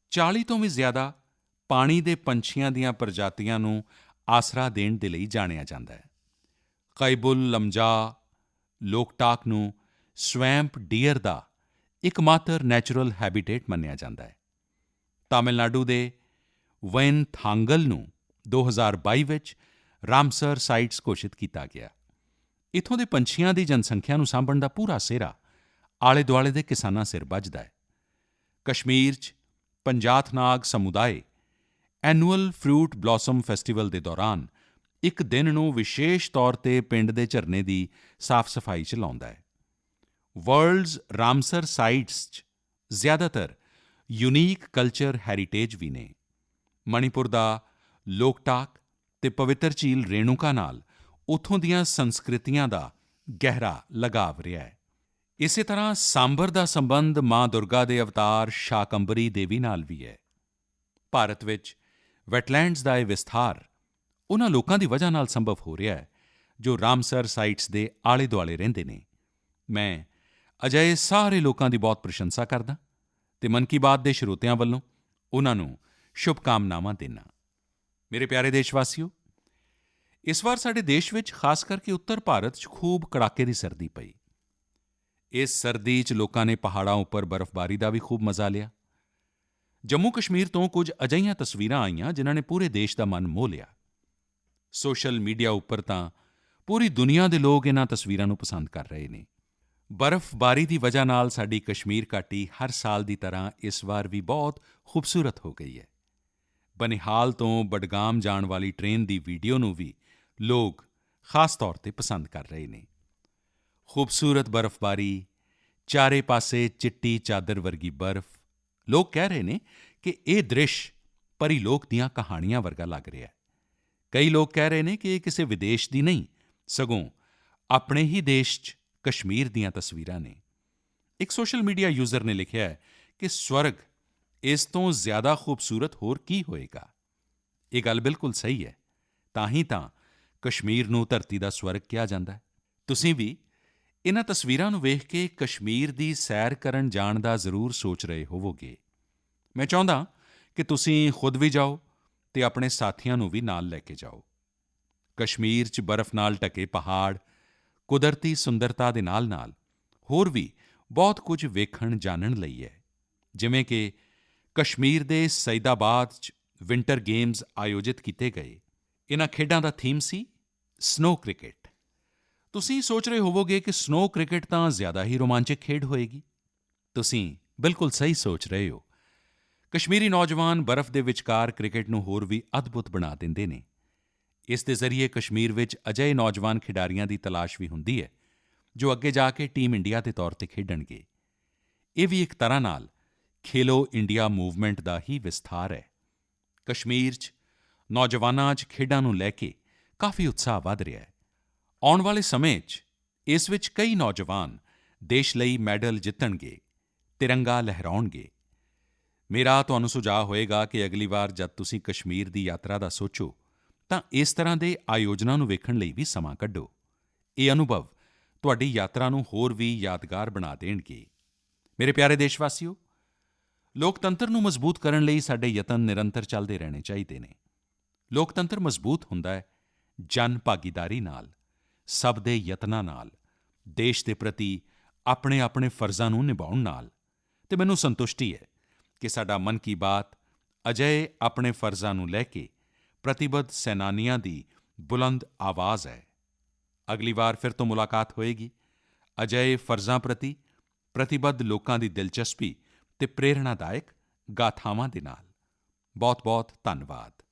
40 ਤੋਂ ਵੀ ਜ਼ਿਆਦਾ ਪਾਣੀ ਦੇ ਪੰਛੀਆਂ ਦੀਆਂ ਪ੍ਰਜਾਤੀਆਂ ਨੂੰ ਆਸਰਾ ਦੇਣ ਦੇ ਲਈ ਜਾਣਿਆ ਜਾਂਦਾ ਹੈ। ਕੈਬੁਲ ਲਮਜਾਓ ਲੋਕਟਾਕ ਨੂੰ ਸਵੈਂਪ ਡੀਅਰ ਦਾ ਇੱਕਮਾਤਰ ਨੈਚੁਰਲ ਹੈਬੀਟੇਟ ਮੰਨਿਆ ਜਾਂਦਾ ਹੈ। ਤਾਮਿਲਨਾਡੂ ਦੇ ਵੈਨਥਾਂਗਲ ਨੂੰ 2022 ਵਿੱਚ ਰਾਮਸਰ ਸਾਈਟਸ ਘੋਸ਼ਿਤ ਕੀਤਾ ਗਿਆ। ਇੱਥੋਂ ਦੇ ਪੰਛੀਆਂ ਦੀ ਜਨਸੰਖਿਆ ਨੂੰ ਸਾਂਭਣ ਦਾ ਪੂਰਾ ਸਿਹਰਾ ਆਲੇ-ਦੁਆਲੇ ਦੇ ਕਿਸਾਨਾਂ ਸਿਰ ਬੱਝਦਾ ਹੈ। ਕਸ਼ਮੀਰ 'ਚ ਪੰਜਾਥਨਾਗ ਸਮੁਦਾਇ ਐਨੂਅਲ ਫਰੂਟ ਬਲੌਸਮ ਫੈਸਟੀਵਲ ਦੇ ਦੌਰਾਨ ਇੱਕ ਦਿਨ ਨੂੰ ਵਿਸ਼ੇਸ਼ ਤੌਰ 'ਤੇ ਪਿੰਡ ਦੇ ਝਰਨੇ ਦੀ ਸਾਫ਼-ਸਫਾਈ 'ਚ ਲਾਉਂਦਾ ਹੈ। ਵਰਲਡਜ਼ ਰਾਮਸਰ ਸਾਈਟਸ 'ਚ ਜ਼ਿਆਦਾਤਰ ਯੂਨੀਕ ਕਲਚਰ ਹੈਰੀਟੇਜ ਵੀ ਨੇ। ਮਣੀਪੁਰ ਦਾ ਲੋਕਟਾਕ ਅਤੇ ਪਵਿੱਤਰ ਝੀਲ ਰੇਣੂਕਾ ਨਾਲ ਉੱਥੋਂ ਦੀਆਂ ਸੰਸਕ੍ਰਿਤੀਆਂ ਦਾ ਗਹਿਰਾ ਲਗਾਵ ਰਿਹਾ ਹੈ। ਇਸੇ ਤਰ੍ਹਾਂ ਸਾਂਭਰ ਦਾ ਸੰਬੰਧ ਮਾਂ ਦੁਰਗਾ ਦੇ ਅਵਤਾਰ ਸ਼ਾਕੰਭਰੀ ਦੇਵੀ ਨਾਲ ਵੀ ਹੈ। ਭਾਰਤ ਵਿੱਚ ਵੈਟਲੈਂਡਸ ਦਾ ਇਹ ਵਿਸਥਾਰ ਉਨ੍ਹਾਂ ਲੋਕਾਂ ਦੀ ਵਜ੍ਹਾ ਨਾਲ ਸੰਭਵ ਹੋ ਰਿਹਾ ਹੈ ਜੋ ਰਾਮਸਰ ਸਾਈਟਸ ਦੇ ਆਲੇ-ਦੁਆਲੇ ਰਹਿੰਦੇ ਨੇ। ਮੈਂ ਅਜਿਹੇ ਸਾਰੇ ਲੋਕਾਂ ਦੀ ਬਹੁਤ ਪ੍ਰਸ਼ੰਸਾ ਕਰਦਾ ਅਤੇ ਮਨ ਕੀ ਬਾਤ ਦੇ ਸਰੋਤਿਆਂ ਵੱਲੋਂ ਉਨ੍ਹਾਂ ਨੂੰ ਸ਼ੁਭਕਾਮਨਾਵਾਂ ਦਿੰਦਾ। ਮੇਰੇ ਪਿਆਰੇ ਦੇਸ਼ਵਾਸੀਓ, ਇਸ ਵਾਰ ਸਾਡੇ ਦੇਸ਼ ਵਿੱਚ ਖਾਸ ਕਰਕੇ ਉੱਤਰ ਭਾਰਤ 'ਚ ਖੂਬ ਕੜਾਕੇ ਦੀ ਸਰਦੀ ਪਈ। ਇਸ ਸਰਦੀ 'ਚ ਲੋਕਾਂ ਨੇ ਪਹਾੜਾਂ ਉੱਪਰ ਬਰਫ਼ਬਾਰੀ ਦਾ ਵੀ ਖੂਬ ਮਜ਼ਾ ਲਿਆ। ਜੰਮੂ ਕਸ਼ਮੀਰ ਤੋਂ ਕੁਝ ਅਜਿਹੀਆਂ ਤਸਵੀਰਾਂ ਆਈਆਂ ਜਿਨ੍ਹਾਂ ਨੇ ਪੂਰੇ ਦੇਸ਼ ਦਾ ਮਨ ਮੋਹ ਲਿਆ। ਸੋਸ਼ਲ ਮੀਡੀਆ ਉੱਪਰ ਤਾਂ ਪੂਰੀ ਦੁਨੀਆ ਦੇ ਲੋਕ ਇਨ੍ਹਾਂ ਤਸਵੀਰਾਂ ਨੂੰ ਪਸੰਦ ਕਰ ਰਹੇ ਨੇ। ਬਰਫ਼ਬਾਰੀ ਦੀ ਵਜ੍ਹਾ ਨਾਲ ਸਾਡੀ ਕਸ਼ਮੀਰ ਘਾਟੀ ਹਰ ਸਾਲ ਦੀ ਤਰ੍ਹਾਂ ਇਸ ਵਾਰ ਵੀ ਬਹੁਤ ਖੂਬਸੂਰਤ ਹੋ ਗਈ ਹੈ। ਬਨਿਹਾਲ ਤੋਂ ਬਡਗਾਮ ਜਾਣ ਵਾਲੀ ਟ੍ਰੇਨ ਦੀ ਵੀਡੀਓ ਨੂੰ ਵੀ ਲੋਕ ਖਾਸ ਤੌਰ ਤੇ ਪਸੰਦ ਕਰ ਰਹੇ ਨੇ। ਖੂਬਸੂਰਤ ਬਰਫ਼ਬਾਰੀ, ਚਾਰੇ ਪਾਸੇ ਚਿੱਟੀ ਚਾਦਰ ਵਰਗੀ ਬਰਫ਼। ਲੋਕ ਕਹਿ ਰਹੇ ਨੇ ਕਿ ਇਹ ਦ੍ਰਿਸ਼ ਪਰੀ ਲੋਕ ਦੀਆਂ ਕਹਾਣੀਆਂ ਵਰਗਾ ਲੱਗ ਰਿਹਾ ਹੈ। ਕਈ ਲੋਕ ਕਹਿ ਰਹੇ ਨੇ ਕਿ ਇਹ ਕਿਸੇ ਵਿਦੇਸ਼ ਦੀ ਨਹੀਂ, ਸਗੋਂ ਆਪਣੇ ਹੀ ਦੇਸ਼ 'ਚ ਕਸ਼ਮੀਰ ਦੀਆਂ ਤਸਵੀਰਾਂ ਨੇ। ਇੱਕ ਸੋਸ਼ਲ ਮੀਡੀਆ ਯੂਜ਼ਰ ਨੇ ਲਿਖਿਆ ਹੈ ਕਿ ਸਵਰਗ ਇਸ ਤੋਂ ਜ਼ਿਆਦਾ ਖੂਬਸੂਰਤ ਹੋਰ ਕੀ ਹੋਏਗਾ। ਇਹ ਗੱਲ ਬਿਲਕੁਲ ਸਹੀ ਹੈ। ਤਾਂ ਹੀ ਤਾਂ ਕਸ਼ਮੀਰ ਨੂੰ ਧਰਤੀ ਦਾ ਸਵਰਗ ਕਿਹਾ ਜਾਂਦਾ ਹੈ। ਤੁਸੀਂ ਵੀ ਇਨ੍ਹਾਂ ਤਸਵੀਰਾਂ ਨੂੰ ਵੇਖ ਕੇ ਕਸ਼ਮੀਰ ਦੀ ਸੈਰ ਕਰਨ ਜਾਣ ਦਾ ਜ਼ਰੂਰ ਸੋਚ ਰਹੇ ਹੋਵੋਗੇ। ਮੈਂ ਚਾਹੁੰਦਾ ਕਿ ਤੁਸੀਂ ਖੁਦ ਵੀ ਜਾਓ ਅਤੇ ਆਪਣੇ ਸਾਥੀਆਂ ਨੂੰ ਵੀ ਨਾਲ ਲੈ ਕੇ ਜਾਓ। ਕਸ਼ਮੀਰ 'ਚ ਬਰਫ਼ ਨਾਲ ਢਕੇ ਪਹਾੜ, ਕੁਦਰਤੀ ਸੁੰਦਰਤਾ ਦੇ ਨਾਲ-ਨਾਲ ਹੋਰ ਵੀ ਬਹੁਤ ਕੁਝ ਵੇਖਣ-ਜਾਣਨ ਲਈ ਹੈ। ਜਿਵੇਂ ਕਿ ਕਸ਼ਮੀਰ ਦੇ ਸਈਦਾਬਾਦ 'ਚ ਵਿੰਟਰ ਗੇਮਜ਼ ਆਯੋਜਿਤ ਕੀਤੇ ਗਏ। ਇਨ੍ਹਾਂ ਖੇਡਾਂ ਦਾ ਥੀਮ ਸੀ ਸਨੋ ਕ੍ਰਿਕਟ। ਤੁਸੀਂ ਸੋਚ ਰਹੇ ਹੋਵੋਗੇ ਕਿ ਸਨੋ ਕ੍ਰਿਕਟ ਤਾਂ ਜ਼ਿਆਦਾ ਹੀ ਰੋਮਾਂਚਕ ਖੇਡ ਹੋਏਗੀ। ਤੁਸੀਂ ਬਿਲਕੁਲ ਸਹੀ ਸੋਚ ਰਹੇ ਹੋ। ਕਸ਼ਮੀਰੀ ਨੌਜਵਾਨ ਬਰਫ਼ ਦੇ ਵਿਚਕਾਰ ਕ੍ਰਿਕਟ ਨੂੰ ਹੋਰ ਵੀ ਅਦਭੁਤ ਬਣਾ ਦਿੰਦੇ ਨੇ। ਇਸ ਦੇ ਜ਼ਰੀਏ ਕਸ਼ਮੀਰ ਵਿੱਚ ਅਜਿਹੇ ਨੌਜਵਾਨ ਖਿਡਾਰੀਆਂ ਦੀ ਤਲਾਸ਼ ਵੀ ਹੁੰਦੀ ਹੈ ਜੋ ਅੱਗੇ ਜਾ ਕੇ ਟੀਮ ਇੰਡੀਆ ਦੇ ਤੌਰ ਤੇ ਖੇਡਣਗੇ। ਇਹ ਵੀ ਇੱਕ ਤਰ੍ਹਾਂ ਨਾਲ ਖੇਲੋ ਇੰਡੀਆ ਮੂਵਮੈਂਟ ਦਾ ਹੀ ਵਿਸਥਾਰ ਹੈ। ਕਸ਼ਮੀਰ 'ਚ ਨੌਜਵਾਨਾਂ 'ਚ ਖੇਡਾਂ ਨੂੰ ਲੈ ਕੇ ਕਾਫੀ ਉਤਸ਼ਾਹ ਵੱਧ ਰਿਹਾ ਹੈ। ਆਉਣ ਵਾਲੇ ਸਮੇਂ 'ਚ ਇਸ ਵਿੱਚ ਕਈ ਨੌਜਵਾਨ ਦੇਸ਼ ਲਈ ਮੈਡਲ ਜਿੱਤਣਗੇ, ਤਿਰੰਗਾ ਲਹਿਰਾਉਣਗੇ। ਮੇਰਾ ਤੁਹਾਨੂੰ ਸੁਝਾਅ ਹੋਏਗਾ ਕਿ ਅਗਲੀ ਵਾਰ ਜਦ ਤੁਸੀਂ ਕਸ਼ਮੀਰ ਦੀ ਯਾਤਰਾ ਦਾ ਸੋਚੋ ਤਾਂ ਇਸ ਤਰ੍ਹਾਂ ਦੇ ਆਯੋਜਨਾਂ ਨੂੰ ਵੇਖਣ ਲਈ ਵੀ ਸਮਾਂ ਕੱਢੋ। ਇਹ ਅਨੁਭਵ ਤੁਹਾਡੀ ਯਾਤਰਾ ਨੂੰ ਹੋਰ ਵੀ ਯਾਦਗਾਰ ਬਣਾ ਦੇਣਗੇ। ਮੇਰੇ ਪਿਆਰੇ ਦੇਸ਼ਵਾਸੀਓ, ਲੋਕਤੰਤਰ ਨੂੰ ਮਜ਼ਬੂਤ ਕਰਨ ਲਈ ਸਾਡੇ ਯਤਨ ਨਿਰੰਤਰ ਚੱਲਦੇ ਰਹਿਣੇ ਚਾਹੀਦੇ ਨੇ। ਲੋਕਤੰਤਰ ਮਜ਼ਬੂਤ ਹੁੰਦਾ ਹੈ ਜਨ ਭਾਗੀਦਾਰੀ ਨਾਲ, ਸਭ ਦੇ ਯਤਨਾਂ ਨਾਲ, ਦੇਸ਼ ਦੇ ਪ੍ਰਤੀ ਆਪਣੇ-ਆਪਣੇ ਫ਼ਰਜ਼ਾਂ ਨੂੰ ਨਿਭਾਉਣ ਨਾਲ। ਅਤੇ ਮੈਨੂੰ ਸੰਤੁਸ਼ਟੀ ਹੈ ਕਿ ਸਾਡਾ ਮਨ ਕੀ ਬਾਤ ਅਜਿਹੇ ਆਪਣੇ ਫ਼ਰਜ਼ਾਂ ਨੂੰ ਲੈ ਕੇ ਪ੍ਰਤੀਬੱਧ ਸੈਨਾਨੀਆਂ ਦੀ ਬੁਲੰਦ ਆਵਾਜ਼ ਹੈ। ਅਗਲੀ ਵਾਰ ਫਿਰ ਤੋਂ ਮੁਲਾਕਾਤ ਹੋਏਗੀ ਅਜਿਹੇ ਫ਼ਰਜ਼ਾਂ ਪ੍ਰਤੀ ਪ੍ਰਤੀਬੱਧ ਲੋਕਾਂ ਦੀ ਦਿਲਚਸਪੀ ਅਤੇ ਪ੍ਰੇਰਣਾਦਾਇਕ ਗਾਥਾਵਾਂ ਦੇ ਨਾਲ। ਬਹੁਤ-ਬਹੁਤ ਧੰਨਵਾਦ।